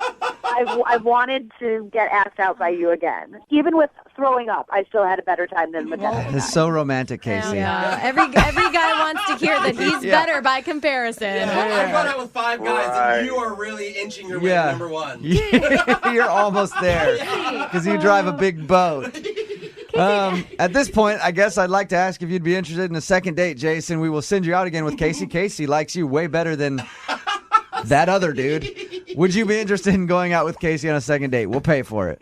S26: I've wanted to get asked out by you again. Even with throwing up, I still had a better time than with that.
S8: It's so romantic, Casey.
S25: Yeah. Every guy wants to hear that he's better by comparison.
S18: I've gone out with 5 guys, and you are really inching your way to number 1.
S8: You're almost there because you drive a big boat. At this point, I guess I'd like to ask if you'd be interested in a second date, Jason. We will send you out again with Casey. Casey likes you way better than that other dude. Would you be interested in going out with Casey on a second date? We'll pay for it.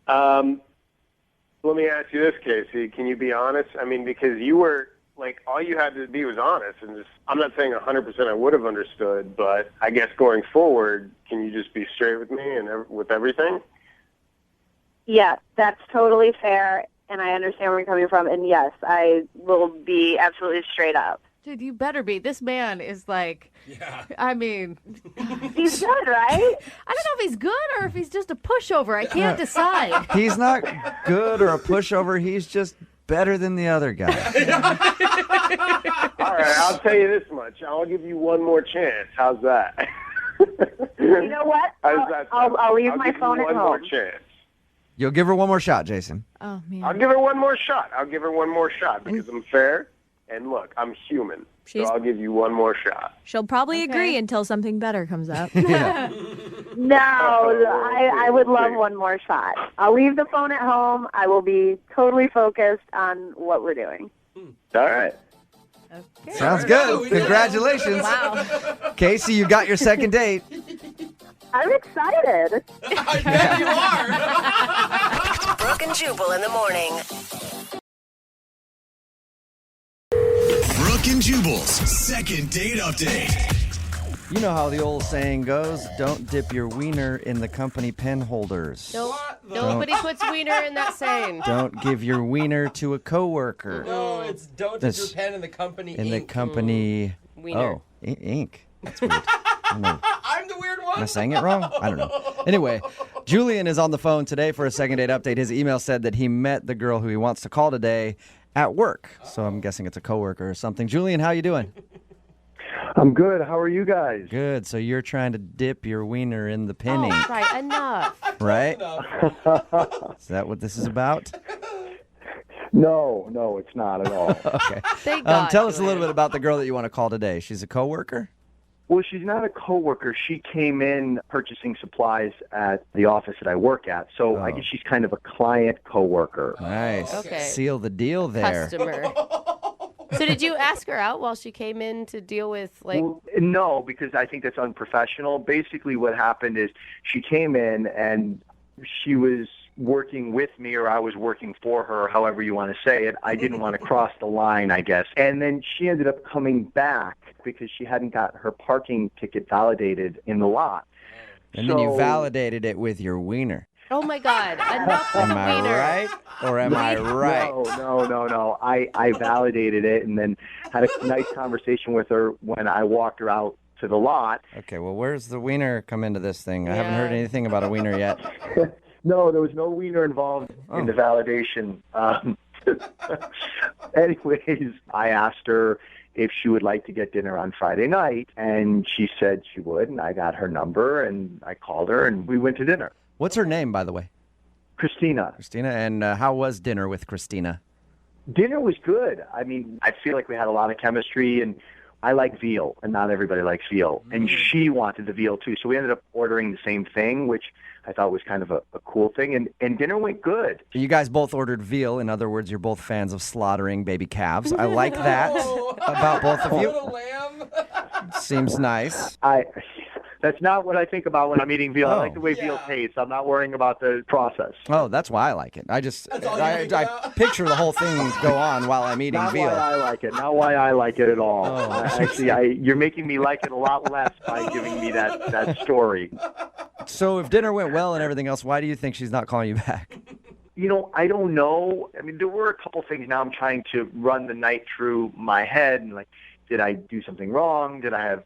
S17: Let me ask you this, Casey. Can you be honest? I mean, because you were, like, all you had to be was honest. And just, I'm not saying 100% I would have understood, but I guess going forward, can you just be straight with me and with everything?
S26: Yeah, that's totally fair, and I understand where you're coming from. And yes, I will be absolutely straight up.
S25: Dude, you better be. This man is like, I mean.
S26: He's good, right?
S25: I don't know if he's good or if he's just a pushover. I can't decide.
S8: He's not good or a pushover. He's just better than the other guy.
S17: All right, I'll tell you this much. I'll give you one more chance. How's that?
S26: You know what? I'll leave my phone at home.
S17: One more chance.
S8: You'll give her one more shot, Jason.
S25: Oh, man.
S17: I'll give her one more shot. Because I'm fair. And look, I'm human. So I'll give you one more shot.
S25: She'll probably agree until something better comes up.
S26: No, I would love one more shot. I'll leave the phone at home. I will be totally focused on what we're doing.
S17: All right.
S25: Okay.
S8: Sounds good. Congratulations.
S25: Wow.
S8: Casey, you got your second date.
S26: I'm excited.
S18: I bet you are.
S19: Brooke and Jubal in the morning.
S16: Brooke and Jubal's second date update.
S8: You know how the old saying goes, don't dip your wiener in the company pen holders.
S25: Nobody puts wiener in that saying.
S8: Don't give your wiener to a coworker.
S18: No, it's don't dip your pen in the company
S8: in the company
S25: wiener.
S8: Oh, ink. That's weird.
S18: I'm the weird one.
S8: Am I saying it wrong? I don't know. Anyway, Julian is on the phone today for a second date update. His email said that he met the girl who he wants to call today at work. So I'm guessing it's a coworker or something. Julian, how you doing?
S20: I'm good. How are you guys?
S8: Good. So you're trying to dip your wiener in the pen ink.
S25: Oh, right. Enough.
S8: Right? Is that what this is about?
S20: No, it's not at all.
S8: Okay.
S25: Thank God,
S8: tell us a little bit about the girl that you want to call today. She's a coworker?
S20: Well, she's not a coworker. She came in purchasing supplies at the office that I work at. So I guess she's kind of a client coworker.
S8: Nice.
S25: Okay.
S8: Seal the deal there.
S25: Customer. So did you ask her out while she came in to deal with, like...
S20: Well, no, because I think that's unprofessional. Basically what happened is she came in and she was working with me, or I was working for her, however you want to say it. I didn't want to cross the line, I guess. And then she ended up coming back because she hadn't got her parking ticket validated in the lot.
S8: And then you validated it with your wiener.
S25: Oh, my God. Enough with
S8: Am I
S25: wiener.
S8: right? Or am I right?
S20: No. I validated it and then had a nice conversation with her when I walked her out to the lot.
S8: Okay, well, where's the wiener come into this thing? I haven't heard anything about a wiener yet.
S20: No, there was no wiener involved in the validation. Anyways, I asked her if she would like to get dinner on Friday night, and she said she would, and I got her number, and I called her, and we went to dinner.
S8: What's her name, by the way?
S20: Christina.
S8: Christina, and how was dinner with Christina?
S20: Dinner was good. I mean, I feel like we had a lot of chemistry, and I like veal, and not everybody likes veal. And she wanted the veal, too. So we ended up ordering the same thing, which I thought was kind of a cool thing. And dinner went good.
S11: You guys both ordered veal. In other words, you're both fans of slaughtering baby calves. I like that about both of you. Seems nice.
S20: That's not what I think about when I'm eating veal. I like the way veal tastes. I'm not worrying about the process.
S11: Oh, that's why I like it. I picture the whole thing go on while I'm eating veal.
S20: Not why I like it. Not why I like it at all. Actually, you're making me like it a lot less by giving me that story.
S11: So if dinner went well and everything else, why do you think she's not calling you back?
S20: I don't know. I mean, there were a couple things now I'm trying to run the night through my head. And like, did I do something wrong? Did I have,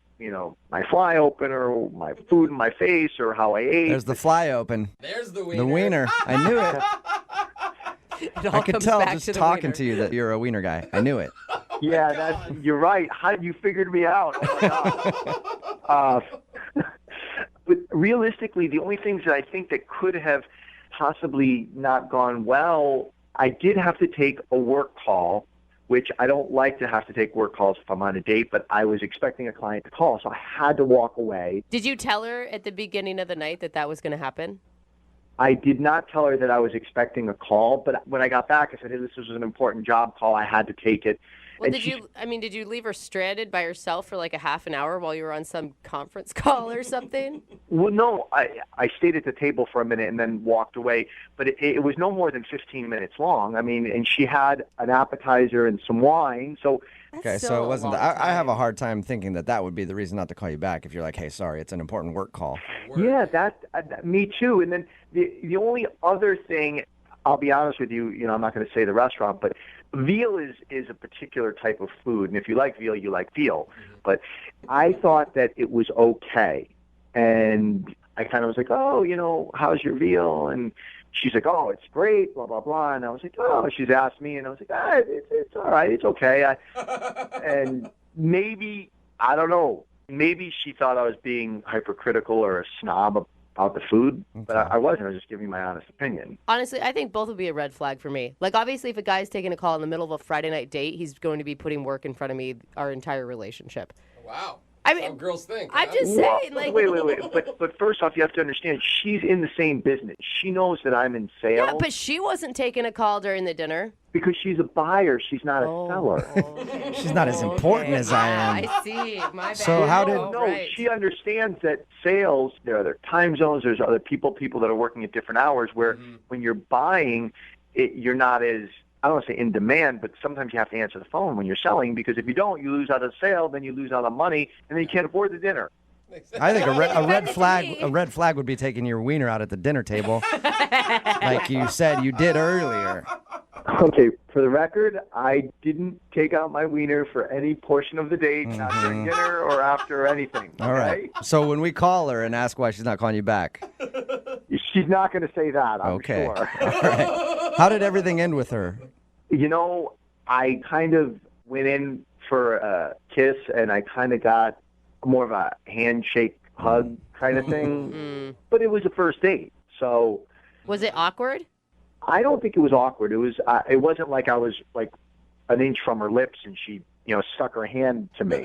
S20: my fly open or my food in my face or how I ate?
S11: There's the fly open.
S18: There's the wiener.
S11: The wiener. I knew it. I could tell just talking to you that you're a wiener guy. I knew it.
S20: Yeah, you're right. How you figured me out? Oh my God. But realistically, the only things that I think that could have possibly not gone well, I did have to take a work call, which I don't like to have to take work calls if I'm on a date, but I was expecting a client to call, so I had to walk away.
S19: Did you tell her at the beginning of the night that was going to happen?
S20: I did not tell her that I was expecting a call, but when I got back, I said, hey, this was an important job call. I had to take it.
S19: Well, did you leave her stranded by herself for like a half an hour while you were on some conference call or something?
S20: Well, no, I stayed at the table for a minute and then walked away, but it was no more than 15 minutes long. I mean, and she had an appetizer and some wine, so...
S11: Okay, so it wasn't... I have a hard time thinking that would be the reason not to call you back if you're like, hey, sorry, it's an important work call.
S20: Yeah, me too. And then the only other thing, I'll be honest with you, I'm not going to say the restaurant, but veal is a particular type of food, and if you like veal, you like veal. But I thought that it was okay, and I kind of was like, oh, how's your veal? And she's like, oh, it's great, blah, blah, blah. And I was like, oh, she's asked me, and I was like, it's all right, it's okay. And maybe, I don't know, maybe she thought I was being hypercritical or a snob about the food, but I wasn't. I was just giving my honest opinion.
S19: Honestly, I think both would be a red flag for me. Like, obviously, if a guy's taking a call in the middle of a Friday night date, he's going to be putting work in front of me our entire relationship.
S18: Wow.
S19: I mean,
S18: how girls think.
S19: I'm just saying, like...
S20: Wait. But first off, you have to understand, she's in the same business. She knows that I'm in sales.
S19: Yeah, but she wasn't taking a call during the dinner.
S20: Because she's a buyer. She's not a seller.
S11: She's not as important as I am.
S19: I see. My bad.
S11: So how did...
S20: No, she understands that sales, there are other time zones, there's other people that are working at different hours, where when you're buying, you're not as... I don't want to say in demand, but sometimes you have to answer the phone when you're selling, because if you don't, you lose out on sale, then you lose out on money, and then you can't afford the dinner.
S11: I think a red flag would be taking your wiener out at the dinner table, like you said you did earlier.
S20: Okay, for the record, I didn't take out my wiener for any portion of the date, not during dinner or after or anything.
S11: All right. So when we call her and ask why she's not calling you back,
S20: she's not going to say that, I'm sure.
S11: All right. How did everything end with her?
S20: I kind of went in for a kiss, and I kind of got more of a handshake, hug kind of thing. But it was a first date, so...
S19: Was it awkward?
S20: I don't think it was awkward. It was. It wasn't like I was like an inch from her lips and she, stuck her hand to me.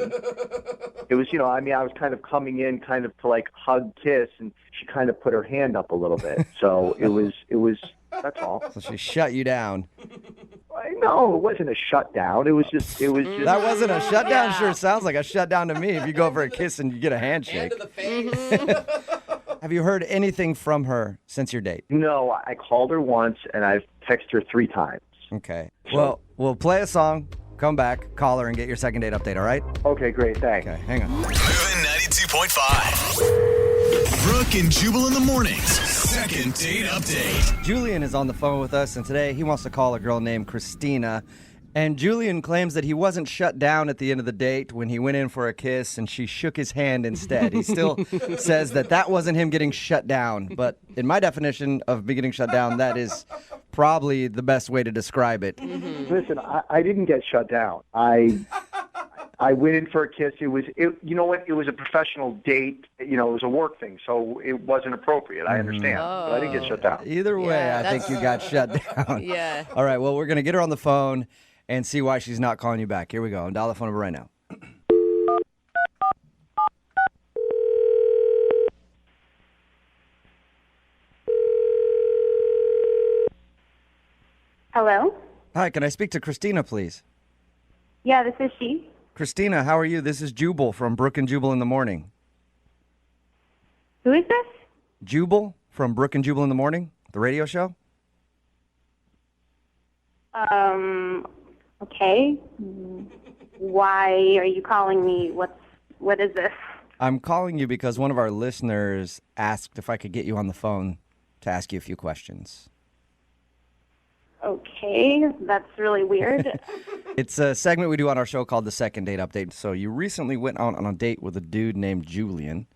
S20: It was, I was kind of coming in kind of to like hug, kiss, and she kind of put her hand up a little bit. So it was, that's all.
S11: So she shut you down.
S20: No, it wasn't a shutdown. It was just.
S11: That wasn't a shutdown? Yeah. Sure sounds like a shutdown to me if you go for a kiss and you get a handshake.
S18: Hand to the face.
S11: Have you heard anything from her since your date?
S20: No, I called her once, and I've texted her 3 times.
S11: Okay. Well, we'll play a song, come back, call her, and get your second date update, all right?
S20: Okay, great. Thanks.
S11: Okay, hang on.
S16: Moving 92.5. Brooke and Jubal in the mornings. Second date update.
S11: Julian is on the phone with us, and today he wants to call a girl named Christina. And Julian claims that he wasn't shut down at the end of the date when he went in for a kiss and she shook his hand instead. He still says that wasn't him getting shut down. But in my definition of me getting shut down, that is probably the best way to describe it.
S20: Listen, I didn't get shut down. I I went in for a kiss. You know what? It was a professional date. You know, it was a work thing, so it wasn't appropriate. I understand, but I didn't get shut down.
S11: Either way, I think you got shut down.
S19: Yeah.
S11: All right, well, we're going to get her on the phone and see why she's not calling you back. Here we go. Dial the phone number right now.
S26: Hello?
S11: Hi, can I speak to Christina, please?
S26: Yeah, this is she.
S11: Christina, how are you? This is Jubal from Brooke and Jubal in the Morning.
S26: Who is this?
S11: Jubal from Brooke and Jubal in the Morning, the radio show?
S26: Okay. Why are you calling me? What is this?
S11: I'm calling you because one of our listeners asked if I could get you on the phone to ask you a few questions.
S26: Okay, that's really weird.
S11: It's a segment we do on our show called The Second Date Update. So you recently went out on a date with a dude named Julian.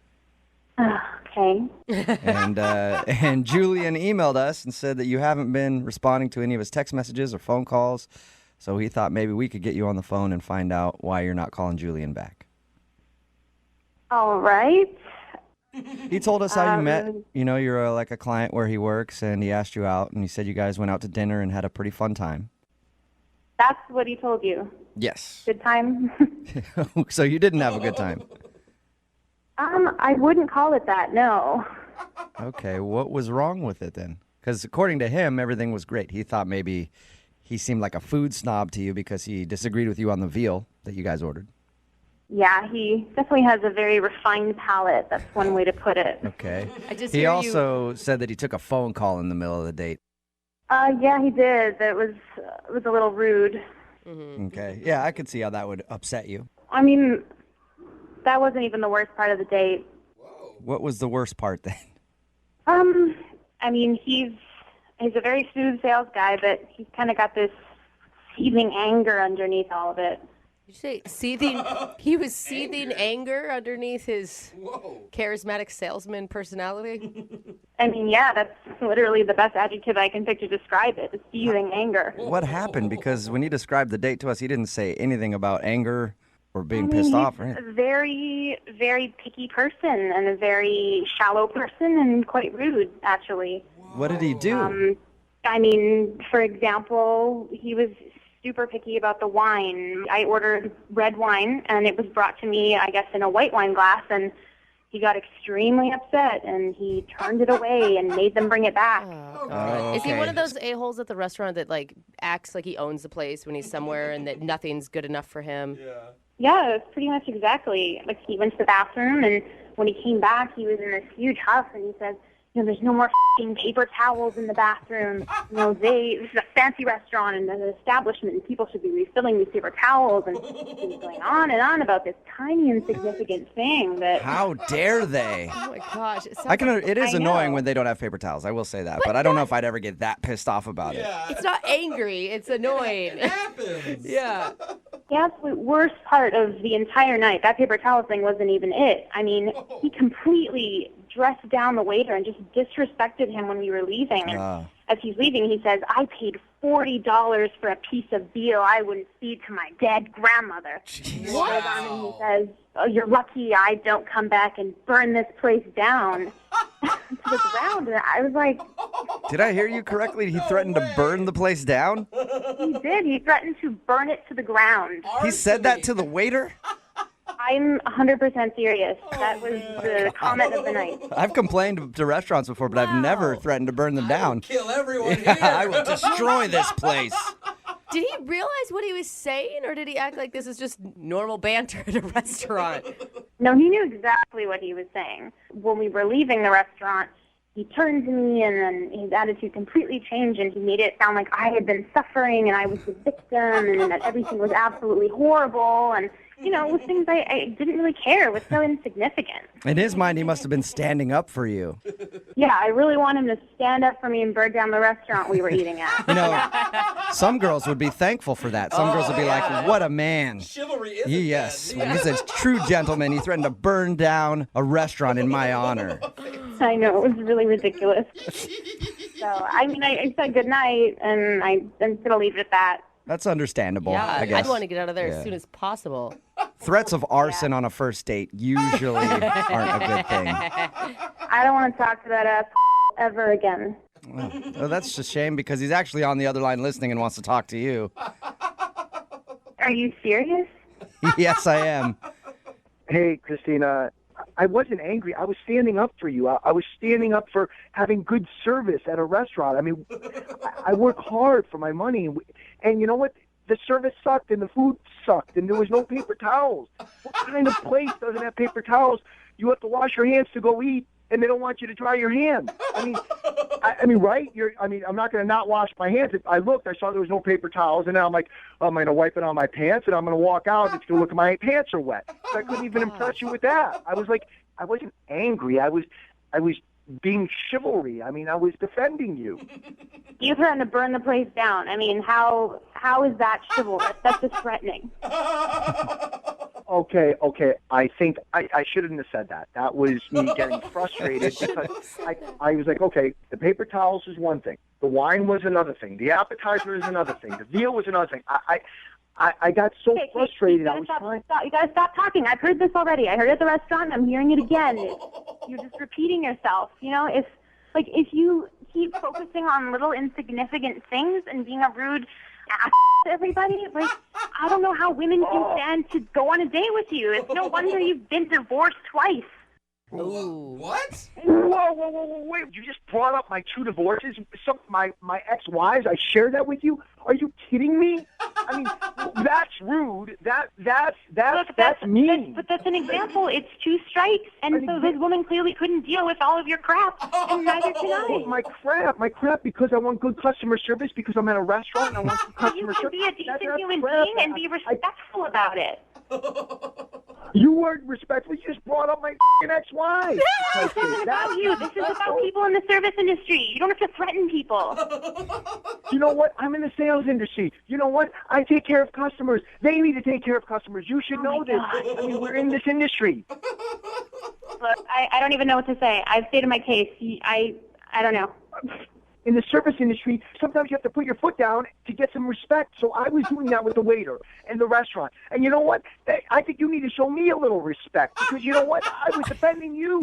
S26: Okay.
S11: And Julian emailed us and said that you haven't been responding to any of his text messages or phone calls. So he thought maybe we could get you on the phone and find out why you're not calling Julian back.
S26: All right.
S11: He told us how you met. You know, you're like a client where he works, and he asked you out, and he said you guys went out to dinner and had a pretty fun time.
S26: That's what he told you.
S11: Yes.
S26: Good time?
S11: So you didn't have a good time.
S26: I wouldn't call it that, no.
S11: Okay, what was wrong with it then? Because according to him, everything was great. He thought maybe he seemed like a food snob to you because he disagreed with you on the veal that you guys ordered.
S26: Yeah, he definitely has a very refined palate. That's one way to put it.
S11: Okay.
S26: He
S11: also said that he took a phone call in the middle of the date.
S26: Yeah, he did. It was a little rude.
S11: Okay. Yeah, I could see how that would upset you.
S26: I mean, that wasn't even the worst part of the date.
S11: What was the worst part then?
S26: I mean, he's a very smooth sales guy, but he's kind of got this seething anger underneath all of it.
S19: Did you say seething? He was seething anger underneath his charismatic salesman personality?
S26: I mean, yeah, that's literally the best adjective I can pick to describe it, the seething anger.
S11: What happened? Because when he described the date to us, he didn't say anything about anger or being
S26: I mean,
S11: pissed off.
S26: He's
S11: Right?
S26: a very, very picky person and a very shallow person and quite rude, actually.
S11: What did he do?
S26: I mean, for example, he was super picky about the wine. I ordered red wine, and it was brought to me, I guess, in a white wine glass, and he got extremely upset, and he turned it away and made them bring it back.
S19: Is he one of those a-holes at the restaurant that, like, acts like he owns the place when he's somewhere and that nothing's good enough for him?
S26: Yeah, it's pretty much exactly. Like, he went to the bathroom, and when he came back, he was in this huge huff, and he said, you know, there's no more f***ing paper towels in the bathroom. You know, this is a fancy restaurant and an establishment, and people should be refilling these paper towels. And he was going on and on about this tiny insignificant thing that...
S11: How dare they?
S19: Oh, my gosh.
S11: It is
S26: I
S11: annoying
S26: know.
S11: when they don't have paper towels. I will say that. But I don't know if I'd ever get that pissed off about it.
S19: It's not angry. It's annoying.
S18: It happens.
S19: Yeah.
S26: The absolute worst part of the entire night, that paper towel thing wasn't even it. I mean, he completely dressed down the waiter and just disrespected him when we were leaving. And as he's leaving, he says, I paid $40 for a piece of veal I wouldn't feed to my dead grandmother. He goes on and he says, oh, you're lucky I don't come back and burn this place down to the ground. And I was like...
S11: Did I hear you correctly? He threatened to burn the place down?
S26: He did. He threatened to burn it to the ground.
S11: He said that to the waiter?
S26: I'm 100% serious. That was the comment of the night.
S11: I've complained to restaurants before, but I've never threatened to burn them down.
S18: Kill everyone
S11: Yeah,
S18: here.
S11: I will destroy this place.
S19: Did he realize what he was saying, or did he act like this is just normal banter at a restaurant?
S26: No, he knew exactly what he was saying. When we were leaving the restaurant, he turned to me, and then his attitude completely changed, and he made it sound like I had been suffering, and I was the victim, and that everything was absolutely horrible, and... You know, it was things I didn't really care. It was so insignificant.
S11: In his mind, he must have been standing up for you.
S26: Yeah, I really want him to stand up for me and burn down the restaurant we were eating at.
S11: You know, some girls would be thankful for that. Some girls would be like, what a man.
S18: Chivalry is
S11: Yes, he's a true gentleman. He threatened to burn down a restaurant in my honor.
S26: I know, it was really ridiculous. So, I mean, I said goodnight, and I'm going to leave it at that.
S11: That's understandable,
S19: Yeah,
S11: I guess.
S19: I'd want to get out of there as soon as possible.
S11: threats of arson on a first date usually aren't a good thing.
S26: I don't want to talk to that ass ever again.
S11: Well, that's just a shame because he's actually on the other line listening and wants to talk to you.
S26: Are you serious?
S11: Yes, I am.
S20: Hey, Christina, I wasn't angry. I was standing up for you. I was standing up for having good service at a restaurant. I mean, I work hard for my money. And you know what? The service sucked and the food sucked and there was no paper towels. What kind of place doesn't have paper towels? You have to wash your hands to go eat and they don't want you to dry your hands. I mean, right? I'm not going to not wash my hands. If I looked, I saw there was no paper towels, and now I'm like, I'm going to wipe it on my pants, and I'm going to walk out. It's going to look like my pants are wet. So I couldn't even impress you with that. I was like, I wasn't angry. I was being chivalry. I mean, I was defending you.
S26: You threatened to burn the place down. I mean, how is that chivalrous? That's just threatening.
S20: Okay. I think I shouldn't have said that. That was me getting frustrated because I was like, okay, the paper towels is one thing. The wine was another thing. The appetizer is another thing. The veal was another thing. I got so frustrated.
S26: You gotta stop talking. I've heard this already. I heard it at the restaurant. I'm hearing it again. You're just repeating yourself. You know, if you keep focusing on little insignificant things and being a rude ass to everybody, like, I don't know how women can stand to go on a date with you. It's no wonder you've been divorced twice.
S18: Ooh. What?
S20: Whoa, wait. You just brought up my 2 divorces, my ex-wives. I shared that with you? Are you kidding me? I mean, that's rude. That's mean.
S26: But that's an example. It's 2 strikes, and so this woman clearly couldn't deal with all of your crap, and neither can I.
S20: My crap, because I want good customer service, because I'm at a restaurant and I want good customer service.
S26: You can be a decent human being and be respectful about it.
S20: You weren't respectful. You just brought up my ex-wife.
S26: This isn't about you. This is about people in the service industry. You don't have to threaten people.
S20: You know what? I'm in the sales industry. You know what? I take care of customers. They need to take care of customers. You should know this. I mean, we're in this industry.
S26: Look, I don't even know what to say. I've stated my case. I don't know.
S20: In the service industry, sometimes you have to put your foot down to get some respect. So I was doing that with the waiter in the restaurant. And you know what? I think you need to show me a little respect because you know what? I was defending you.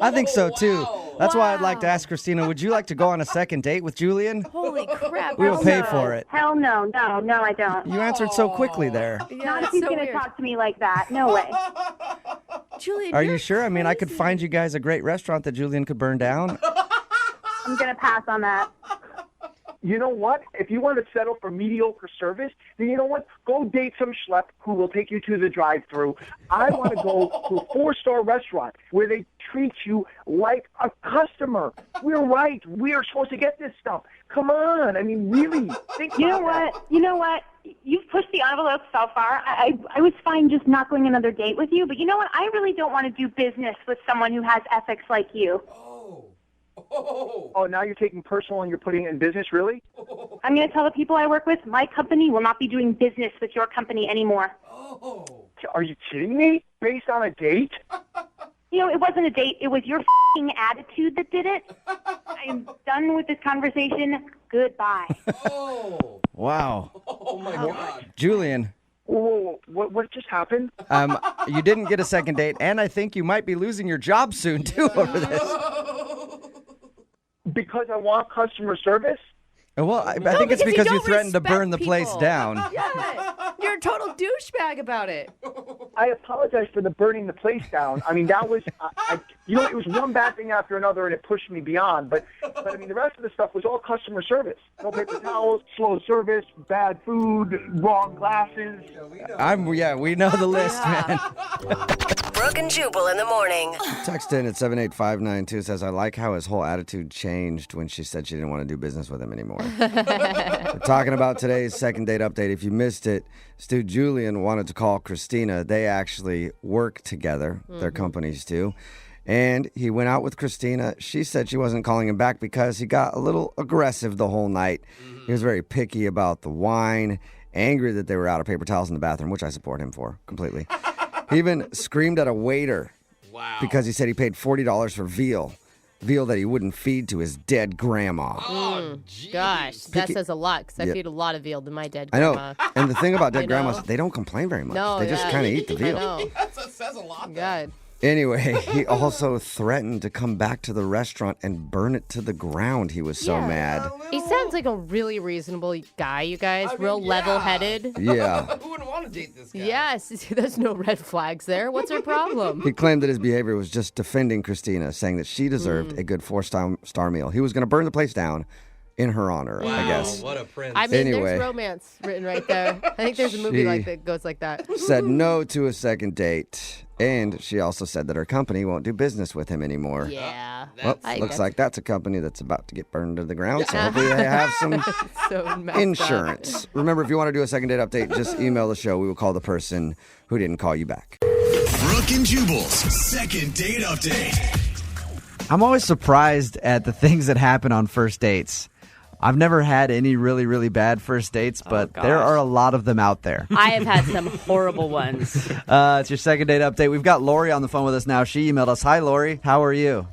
S11: I think so, too. That's why I'd like to ask Christina, would you like to go on a second date with Julian?
S25: Holy crap.
S11: We will pay for it.
S26: Hell no. No, I don't.
S11: You answered so quickly there.
S26: Yeah, not if he's going to talk to me like that. No way.
S25: Julian,
S11: are you sure? I mean, I could find you guys a great restaurant that Julian could burn down.
S26: I'm going to pass on that.
S20: You know what? If you want to settle for mediocre service, then you know what? Go date some schlep who will take you to the drive-thru. I want to go to a 4-star restaurant where they treat you like a customer. We're right. We are supposed to get this stuff. Come on. I mean, really. Think about that.
S26: You know what? You've pushed the envelope so far. I was fine just not going another date with you, but you know what? I really don't want to do business with someone who has ethics like you.
S20: Oh, now you're taking personal and you're putting it in business, really?
S26: I'm going to tell the people I work with, my company will not be doing business with your company anymore.
S20: Are you kidding me? Based on a date?
S26: You know, it wasn't a date. It was your f***ing attitude that did it. I'm done with this conversation. Goodbye.
S11: Wow.
S18: Oh, my God.
S11: Julian.
S20: Whoa, what just happened?
S11: You didn't get a second date, and I think you might be losing your job soon, too, over this.
S20: Because I want customer service?
S11: Well, I think it's because you threatened to burn the place down.
S25: Yeah, you're a total douchebag about it.
S20: I apologize for the burning the place down. I mean, that was, it was one bad thing after another, and it pushed me beyond. But I mean, the rest of the stuff was all customer service. No paper towels, slow service, bad food, wrong glasses.
S11: We know the list, man.
S9: Brooke and Jubal in the morning.
S11: Text in at 78592 says, I like how his whole attitude changed when she said she didn't want to do business with him anymore. We're talking about today's second date update. If you missed it, Stu Julian wanted to call Christina. They actually work together. Their companies do. And he went out with Christina. She said she wasn't calling him back because he got a little aggressive the whole night. He was very picky about the wine, angry that they were out of paper towels in the bathroom, which I support him for completely. He even screamed at a waiter because he said he paid $40 for veal.
S8: veal that he wouldn't feed to his dead grandma.
S19: Gosh, that says a lot because I
S8: Yeah.
S19: feed a lot of veal to my dead
S8: I know.
S19: grandma.
S8: And the thing about
S19: I
S8: dead grandmas,
S19: know.
S8: they don't complain very much.
S19: No,
S8: they just
S19: yeah.
S8: kind of eat the
S19: I
S8: veal.
S19: know.
S18: That says a lot.
S19: God.
S8: Anyway, he also threatened to come back to the restaurant and burn it to the ground. He was so mad.
S19: He sounds like a really reasonable guy, you guys. Real level-headed.
S8: Yeah.
S18: Who wouldn't want to date this guy?
S19: Yes, there's no red flags there. What's our problem?
S8: He claimed that his behavior was just defending Christina, saying that she deserved a good 4-star meal. He was going to burn the place down in her honor, I guess.
S18: What a prince.
S19: I mean,
S8: Anyway.
S19: there's romance written right there. I think there's a movie
S8: She-
S19: like that goes like that.
S8: Said no to a second date. And she also said that her company won't do business with him anymore.
S19: Yeah.
S8: Well,
S19: I
S8: looks
S19: guess-
S8: like that's a company that's about to get burned to the ground. So hopefully they have some
S19: So messed up.
S8: insurance. Remember, if you want to do a second date update, just email the show. We will call the person who didn't call you back.
S16: Brooke and Jubal's second date update.
S11: I'm always surprised at the things that happen on first dates. I've never had any really, really bad first dates, but there are a lot of them out there.
S1: I have had some horrible ones.
S11: It's your second date update. We've got Lori on the phone with us now. She emailed us. Hi, Lori. How are you?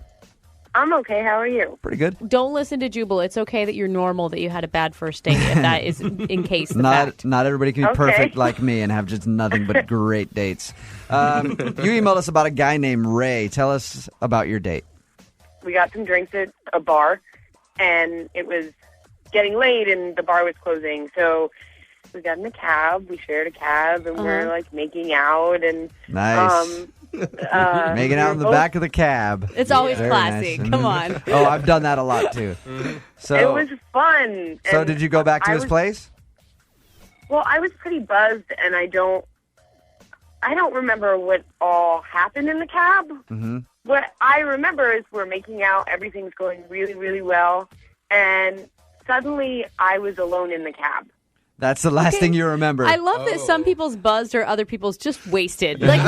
S26: I'm okay. How are you?
S11: Pretty good.
S1: Don't listen to Jubal. It's okay that you're normal, that you had a bad first date, if that is in case the fact.
S11: Not everybody can be
S26: Okay.
S11: perfect like me and have just nothing but great dates. You emailed us about a guy named Ray. Tell us about your date.
S26: We got some drinks at a bar, and it was getting late, and the bar was closing. So we got in a cab. We shared a cab, and we're like making out, and
S11: Nice. Making out in the back of the cab.
S1: It's always
S11: Very
S1: classy.
S11: nice.
S1: Come on.
S11: Oh, I've done that a lot too. So,
S26: it was fun.
S11: so
S26: And
S11: did you go back to
S26: I
S11: his
S26: was-
S11: place?
S26: Well, I was pretty buzzed, and I don't remember what all happened in the cab.
S11: Mm-hmm.
S26: What I remember is we're making out, everything's going really, really well, and suddenly I was alone in the cab.
S11: That's the last
S1: Okay.
S11: thing you remember.
S1: I love that some people's buzzed or other people's just wasted. Like,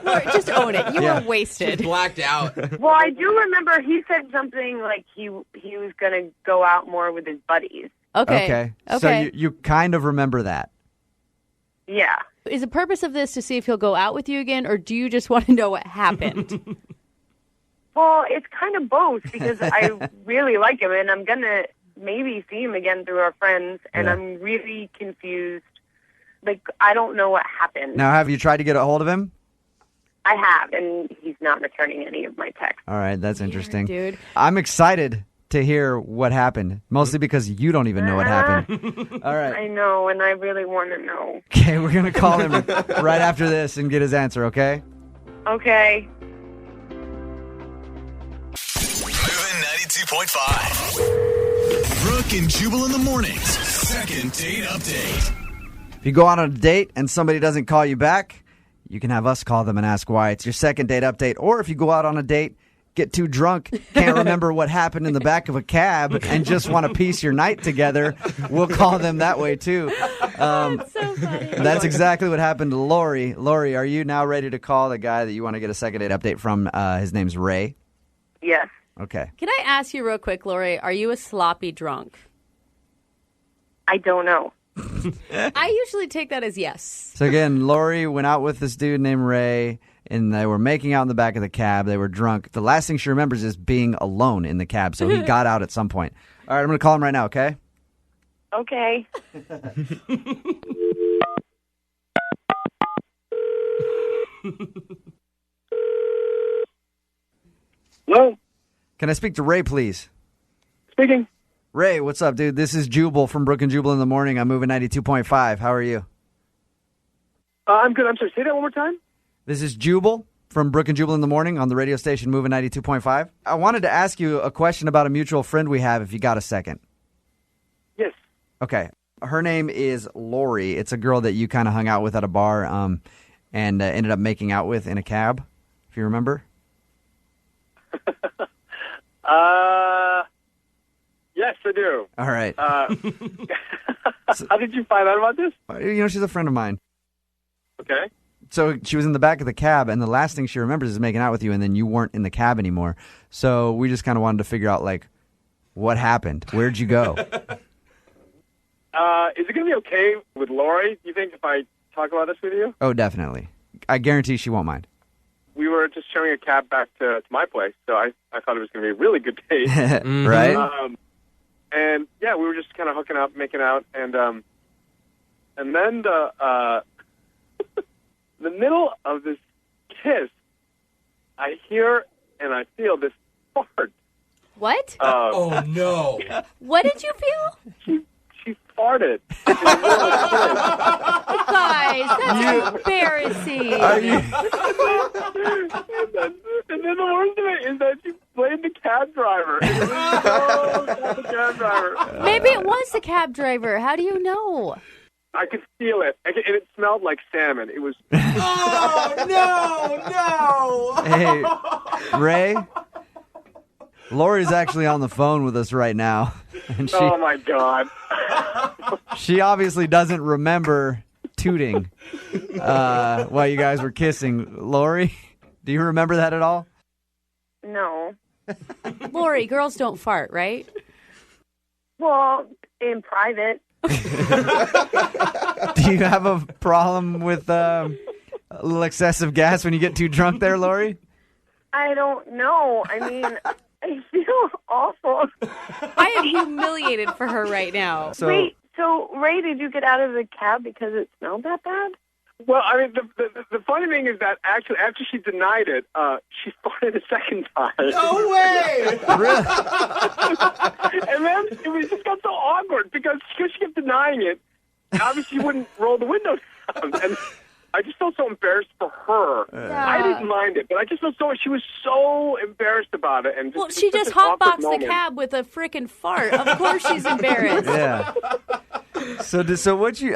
S1: Lori, just own it. You were wasted.
S18: Blacked out.
S26: Well, I do remember he said something like he was going to go out more with his buddies.
S1: Okay.
S11: So you kind of remember that.
S26: Yeah.
S1: Is the purpose of this to see if he'll go out with you again, or do you just want to know what happened?
S26: Well, it's kind of both because I really like him, and I'm going to maybe see him again through our friends, and
S11: Yeah.
S26: I'm really confused. Like, I don't know what happened.
S11: Now, have you tried to get a hold of him?
S26: I have, and he's not returning any of my texts.
S11: All right, that's interesting.
S1: dude.
S11: I'm excited to hear what happened, mostly because you don't even know what happened. All right.
S26: I know, and I really want to know.
S11: Okay, we're going to call him right after this and get his answer, okay?
S26: Okay.
S16: Moving 92.5. Brooke and Jubal in the mornings. Second date update.
S11: If you go out on a date and somebody doesn't call you back, you can have us call them and ask why. It's your second date update. Or if you go out on a date, get too drunk, can't remember what happened in the back of a cab, and just want to piece your night together, we'll call them that way too.
S1: That's so funny.
S11: That's exactly what happened to Lori. Lori, are you now ready to call the guy that you want to get a second date update from? His name's Ray.
S26: Yes.
S11: Okay.
S1: Can I ask you real quick, Lori, are you a sloppy drunk?
S26: I don't know.
S1: I usually take that as yes.
S11: So again, Lori went out with this dude named Ray, and they were making out in the back of the cab. They were drunk. The last thing she remembers is being alone in the cab, so he got out at some point. All right, I'm going to call him right now, okay?
S26: Okay.
S10: Hello?
S11: Can I speak to Ray, please?
S10: Speaking.
S11: Ray, what's up, dude? This is Jubal from Brooke and Jubal in the morning. I'm moving 92.5. How are you?
S10: I'm good. I'm sorry. Say that one more time.
S11: This is Jubal from Brooke and Jubal in the morning on the radio station moving 92.5. I wanted to ask you a question about a mutual friend we have, if you got a second.
S10: Yes.
S11: Okay. Her name is Lori. It's a girl that you kind of hung out with at a bar and ended up making out with in a cab, if you remember.
S10: Yes, I do.
S11: All right.
S10: How did you find out about this?
S11: You know, she's a friend of mine.
S10: Okay.
S11: So she was in the back of the cab, and the last thing she remembers is making out with you, and then you weren't in the cab anymore. So we just kind of wanted to figure out, like, what happened? Where'd you go?
S10: Is it going to be okay with Lori, you think, if I talk about this with you?
S11: Oh, definitely. I guarantee she won't mind.
S10: We were just showing a cab back to my place. So I thought it was going to be a really good date.
S11: Right?
S10: And yeah, we were just kind of hooking up, making out, and then the middle of this kiss, I hear and I feel this fart.
S1: What?
S18: Oh, no.
S1: What did you feel?
S10: She farted.
S1: Guys, that's embarrassing.
S10: And then the worst of it is that she played the cab driver. It was so bad, the cab driver.
S1: Maybe it was the cab driver. How do you know?
S10: I could feel it. And it smelled like salmon. It was...
S18: Oh, no.
S11: Hey, Ray, Lori's actually on the phone with us right now. And
S10: Oh, my God.
S11: she obviously doesn't remember tooting while you guys were kissing. Lori, do you remember that at all?
S26: No.
S1: Lori, girls don't fart, right?
S26: Well, in private.
S11: Do you have a problem with a little excessive gas when you get too drunk there, Lori?
S26: I don't know. I mean, I feel awful.
S1: I am humiliated for her right now.
S26: Wait, so Ray, did you get out of the cab because it smelled that bad?
S10: Well, I mean, the funny thing is that actually, after she denied it, she farted a second time.
S18: No way!
S10: And then it just got so awkward because she kept denying it. Obviously, she wouldn't roll the window down. And I just felt so embarrassed for her.
S1: Yeah.
S10: I didn't mind it, but I just felt she was so embarrassed about it. And
S1: Well, she just hotboxed the cab with a freaking fart. Of course she's embarrassed.
S11: Yeah. So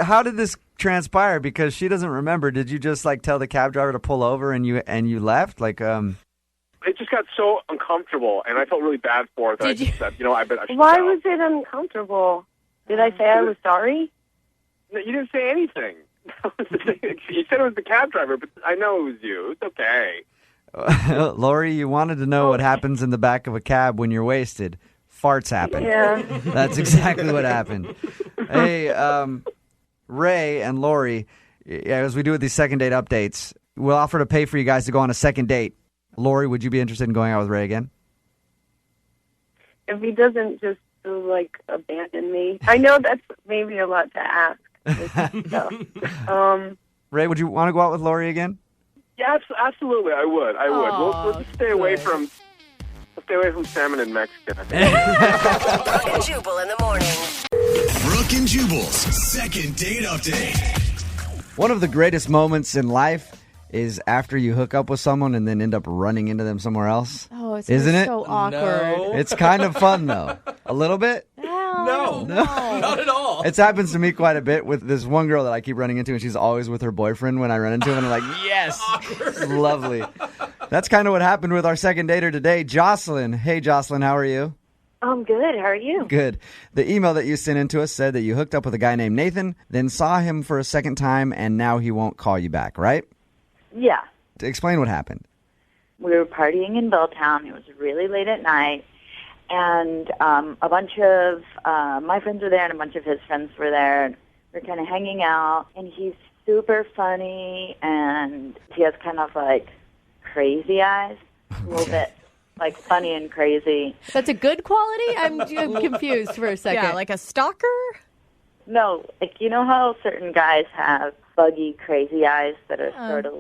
S11: how did this transpire? Because she doesn't remember. Did you just tell the cab driver to pull over and you left?
S10: It just got so uncomfortable, and I felt really bad for her that I just said, I bet I should
S26: Why
S10: go.
S26: was it uncomfortable? Did I say I was sorry?
S10: No, you didn't say anything. You said it was the cab driver, but I know it was you. It's okay.
S11: Lori, you wanted to know what happens in the back of a cab when you're wasted. Farts happen.
S26: Yeah.
S11: That's exactly what happened. Hey, Ray and Lori, as we do with these second date updates, we'll offer to pay for you guys to go on a second date. Lori, would you be interested in going out with Ray again?
S26: If he doesn't just abandon me. I know that's maybe a lot to ask.
S11: Ray, would you want to go out with Lori again?
S10: Yeah, absolutely. I would. We'll just stay away from salmon and Mexican.
S9: Brooke and Jubal in the morning.
S16: Brooke and Jubal's second date update.
S11: One of the greatest moments in life is after you hook up with someone and then end up running into them somewhere else.
S1: Oh, it's
S11: Isn't it?
S1: so awkward.
S18: No.
S11: It's kind of fun, though. A little bit?
S18: No, not at all.
S11: It happens to me quite a bit with this one girl that I keep running into, and she's always with her boyfriend when I run into him, and I'm like, yes, lovely. That's kind of what happened with our second dater today, Jocelyn. Hey, Jocelyn, how are you?
S26: I'm good. How are you?
S11: Good. The email that you sent in to us said that you hooked up with a guy named Nathan, then saw him for a second time, and now he won't call you back, right?
S12: Yeah.
S11: Explain what happened.
S12: We were partying in Belltown. It was really late at night. And a bunch of my friends were there and a bunch of his friends were there. And we were kind of hanging out. And he's super funny. And he has kind of crazy eyes. A little bit funny and crazy.
S1: That's a good quality? I'm confused for a second.
S4: Yeah, like a stalker?
S12: No, you know how certain guys have buggy, crazy eyes that are sort of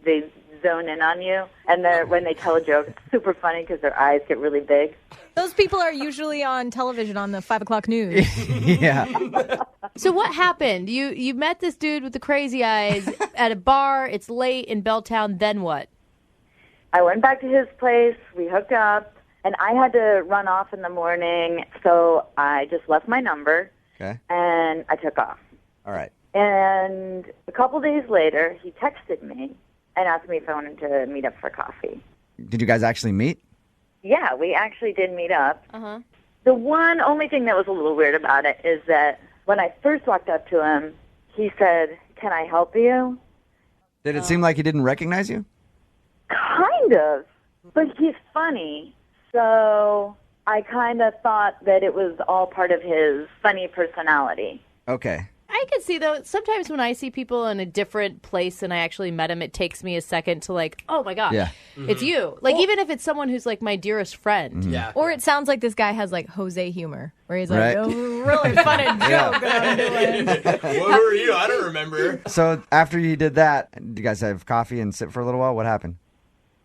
S12: they zone in on you, and when they tell a joke, it's super funny because their eyes get really big.
S4: Those people are usually on television on the 5 o'clock news.
S11: Yeah.
S1: So what happened? You met this dude with the crazy eyes at a bar. It's late in Belltown. Then what?
S12: I went back to his place. We hooked up, and I had to run off in the morning, so I just left my number.
S11: Okay.
S12: And I took off.
S11: All right.
S12: And a couple days later, he texted me and asked me if I wanted to meet up for coffee.
S11: Did you guys actually meet?
S12: Yeah, we actually did meet up.
S1: Uh-huh.
S12: The only thing that was a little weird about it is that when I first walked up to him, he said, "Can I help you?"
S11: Did it seem like he didn't recognize you?
S12: Kind of, but he's funny, so I kind of thought that it was all part of his funny personality.
S11: Okay.
S1: I can see, though, sometimes when I see people in a different place and I actually met them, it takes me a second to like, oh my God, it's you. Like, even if it's someone who's like my dearest friend.
S13: Yeah. Or it sounds like this guy has like Jose humor, where he's like,
S8: Right.
S13: oh, really funny joke that I'm doing.
S18: What were you? I don't remember.
S11: So after you did that, did you guys have coffee and sit for a little while? What happened?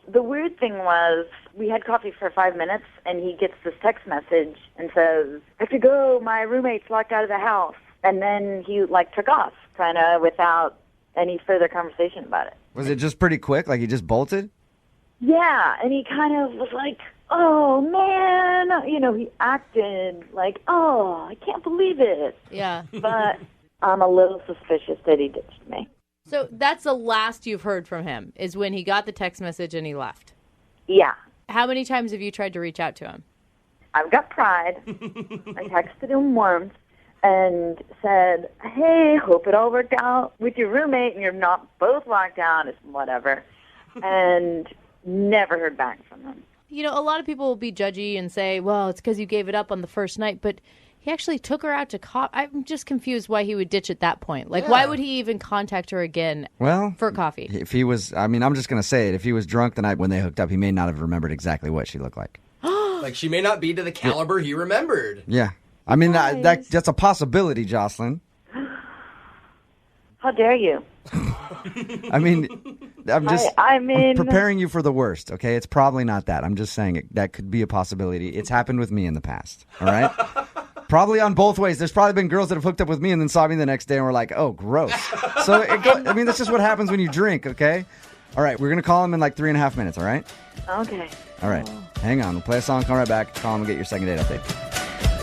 S12: The weird thing was we had coffee for 5 minutes, and he gets this text message and says, I have to go. My roommate's locked out of the house. And then he, like, took off, kind of without any further conversation about it.
S11: Was it just pretty quick? Like he just bolted?
S12: Yeah, and he kind of was like, oh, man. You know, he acted like, oh, I can't believe it.
S1: Yeah.
S12: But I'm a little suspicious that he ditched me.
S1: So that's the last you've heard from him, is when he got the text message and he left.
S12: Yeah.
S1: How many times have you tried to reach out to him?
S12: I've got pride. I texted him once and said, hey, hope it all worked out with your roommate and you're not both locked down, it's whatever. And never heard back from him.
S1: You know, a lot of people will be judgy and say, well, it's because you gave it up on the first night, but he actually took her out to coffee. I'm just confused why he would ditch at that point. Like, why would he even contact her again for coffee?
S11: If he was, I mean, I'm just going to say it. If he was drunk the night when they hooked up, he may not have remembered exactly what she looked like.
S18: Like, she may not be to the caliber he remembered.
S11: Yeah. I mean, that's a possibility, Jocelyn.
S12: How dare you?
S11: I mean, I'm just
S12: I'm
S11: preparing you for the worst, okay? It's probably not that. I'm just saying that could be a possibility. It's happened with me in the past, all right? Probably on both ways. There's probably been girls that have hooked up with me and then saw me the next day and were like, oh, gross. So, I mean, that's just what happens when you drink, okay? All right, we're going to call him in like 3.5 minutes, all right?
S12: Okay.
S11: All right. Hang on. We'll play a song, come right back, call him and get your second date update.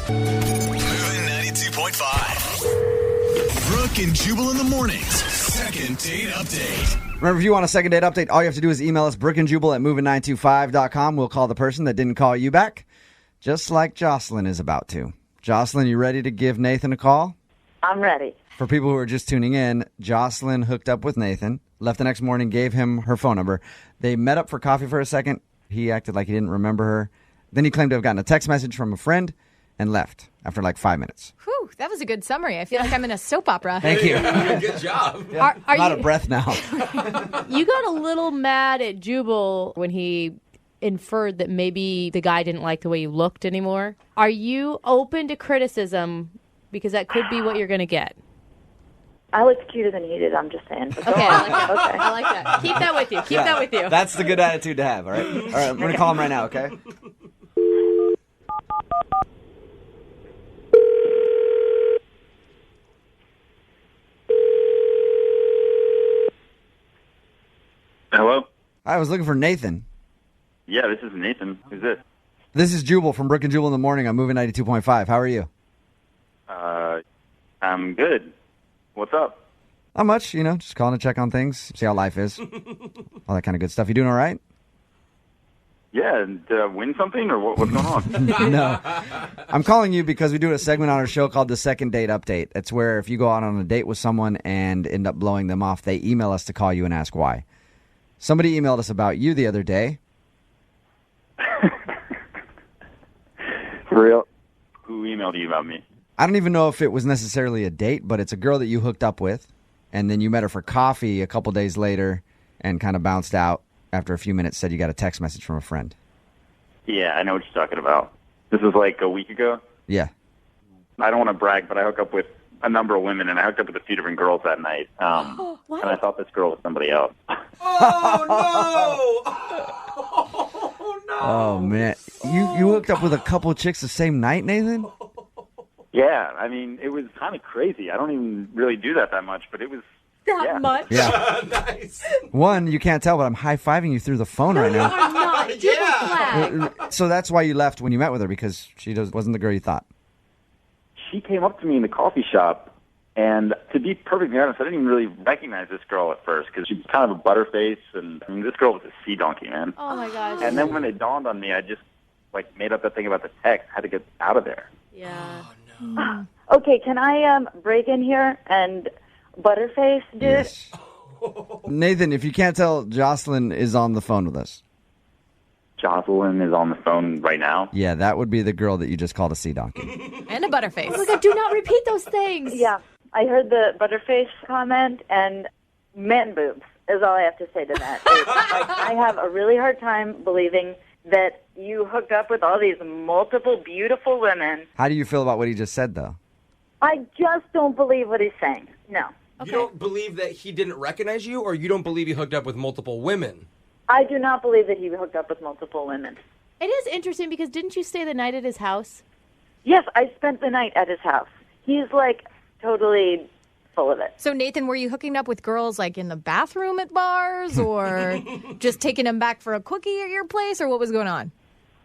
S16: Moving 92.5. Brooke and Jubal in the mornings. Second date update.
S11: Remember, if you want a second date update, all you have to do is email us, brookeandjubal@moving925.com. We'll call the person that didn't call you back, just like Jocelyn is about to. Jocelyn, you ready to give Nathan a call?
S12: I'm ready.
S11: For people who are just tuning in, Jocelyn hooked up with Nathan, left the next morning, gave him her phone number. They met up for coffee for a second. He acted like he didn't remember her. Then he claimed to have gotten a text message from a friend and left after like 5 minutes.
S13: Whew, that was a good summary. I feel like I'm in a soap opera.
S11: Thank you.
S18: Good job.
S1: Are
S11: I'm out
S1: you-
S11: of breath now.
S1: You got a little mad at Jubal when he inferred that maybe the guy didn't like the way you looked anymore. Are you open to criticism? Because that could be what you're going to get.
S12: I looked cuter than he did, I'm just saying.
S1: Okay, I like that. Okay. I like that. Keep that with you. Keep that with you.
S11: That's the good attitude to have, all right? All right, I'm going to call him right now, okay?
S14: Hello?
S11: I was looking for Nathan.
S14: Yeah, this is Nathan. Who's this?
S11: This is Jubal from Brooke and Jubal in the morning. I'm moving 92.5. How are you?
S14: I'm good. What's up?
S11: Not much, just calling to check on things, see how life is. All that kind of good stuff. You doing all right?
S14: Yeah, did I win something or what's going on?
S11: No. I'm calling you because we do a segment on our show called the Second Date Update. It's where if you go out on a date with someone and end up blowing them off, they email us to call you and ask why. Somebody emailed us about you the other day.
S14: For real? Who emailed you about me?
S11: I don't even know if it was necessarily a date, but it's a girl that you hooked up with, and then you met her for coffee a couple days later and kind of bounced out after a few minutes, said you got a text message from a friend.
S14: Yeah, I know what you're talking about. This was like a week ago.
S11: Yeah.
S14: I don't want to brag, but I hooked up with a number of women, and I hooked up with a few different girls that night. And I thought this girl was somebody else.
S18: Oh, no!
S11: Oh, man. You hooked up with a couple chicks the same night, Nathan?
S14: Yeah, I mean, it was kind of crazy. I don't even really do that much, but it was...
S1: That much?
S11: Yeah.
S18: Nice.
S11: One, you can't tell, but I'm high-fiving you through the phone right now.
S1: I'm not.
S18: Yeah.
S11: So that's why you left when you met with her, because she wasn't the girl you thought.
S14: She came up to me in the coffee shop, and to be perfectly honest, I didn't even really recognize this girl at first because she was kind of a butterface, and I mean, this girl was a sea donkey, man.
S1: Oh, my gosh.
S14: And then when it dawned on me, I just made up that thing about the text. I had to get out of there.
S1: Yeah.
S12: Okay, can I break in here and butterface do it?
S11: Nathan, if you can't tell, Jocelyn is on the phone with us.
S14: Jocelyn is on the phone right now?
S11: Yeah, that would be the girl that you just called a sea donkey.
S13: And a butterface.
S1: Oh, my God, do not repeat those things.
S12: Yeah. I heard the butterface comment, and man boobs is all I have to say to that. I have a really hard time believing that you hooked up with all these multiple beautiful women.
S11: How do you feel about what he just said, though?
S12: I just don't believe what he's saying. No.
S18: You don't believe that he didn't recognize you, or you don't believe he hooked up with multiple women?
S12: I do not believe that he hooked up with multiple women.
S1: It is interesting because didn't you stay the night at his house?
S12: Yes, I spent the night at his house. He's like totally full of it.
S13: So, Nathan, were you hooking up with girls like in the bathroom at bars or just taking them back for a quickie at your place, or what was going on?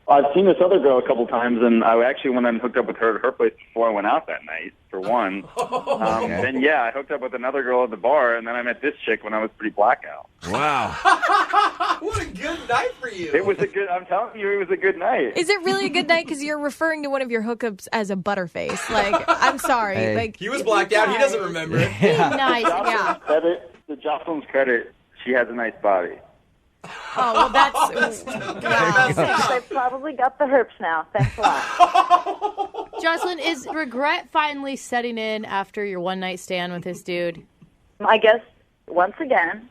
S14: I've seen this other girl a couple times, and I actually went and hooked up with her at her place before I went out that night, for one. Then, yeah, I hooked up with another girl at the bar, and then I met this chick when I was pretty blackout.
S8: Wow.
S18: What a good night for you.
S14: It was a good, I'm telling you, it was a good night.
S13: Is it really a good night? Because you're referring to one of your hookups as a butterface. Like, I'm sorry.
S11: Hey.
S13: Like
S18: He was blacked out. He doesn't remember.
S13: Nice. Yeah.
S14: To Jocelyn's credit, she has a nice body.
S13: Oh, well, that's... wow.
S12: I probably got the herpes now. Thanks a lot.
S1: Jocelyn, is regret finally setting in after your one-night stand with this dude?
S12: I guess, once again,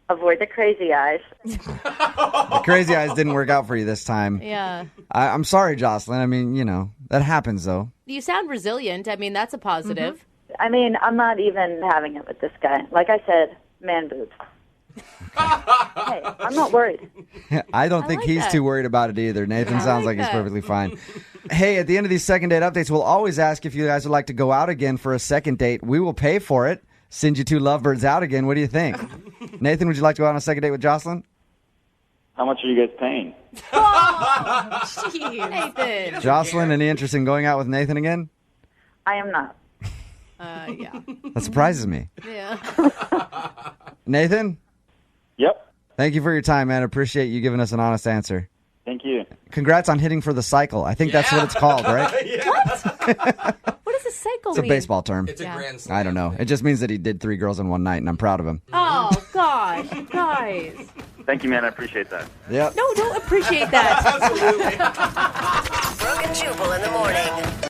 S12: avoid the crazy eyes.
S11: The crazy eyes didn't work out for you this time.
S1: Yeah.
S11: I'm sorry, Jocelyn. I mean, that happens, though.
S1: You sound resilient. I mean, that's a positive.
S12: I mean, I'm not even having it with this guy. Like I said, man boobs. Hey, I'm not worried.
S11: I don't think
S1: like
S11: he's
S1: that.
S11: too worried about it either. Nathan sounds like he's
S1: that.
S11: perfectly fine. Hey, at the end of these second date updates, we'll always ask if you guys would like to go out again for a second date. We will pay for it. Send you two lovebirds out again. What do you think? Nathan, would you like to go out on a second date with Jocelyn?
S14: How much are you guys paying?
S1: Nathan.
S11: Jocelyn, any interest in going out with Nathan again?
S12: I am not.
S1: Yeah.
S11: That surprises me.
S1: Yeah.
S11: Nathan?
S14: Yep.
S11: Thank you for your time, man. Appreciate you giving us an honest answer.
S14: Thank you.
S11: Congrats on hitting for the cycle. I think that's what it's called, right?
S1: What does a cycle
S11: It's a
S1: mean?
S11: baseball term.
S18: It's a grand slam.
S11: I don't know. It just means that he did 3 girls in one night, and I'm proud of him.
S1: Oh, gosh. Guys.
S14: Thank you, man. I appreciate that.
S11: Yep.
S1: No, don't appreciate that.
S9: Brooke and Jubal in the morning.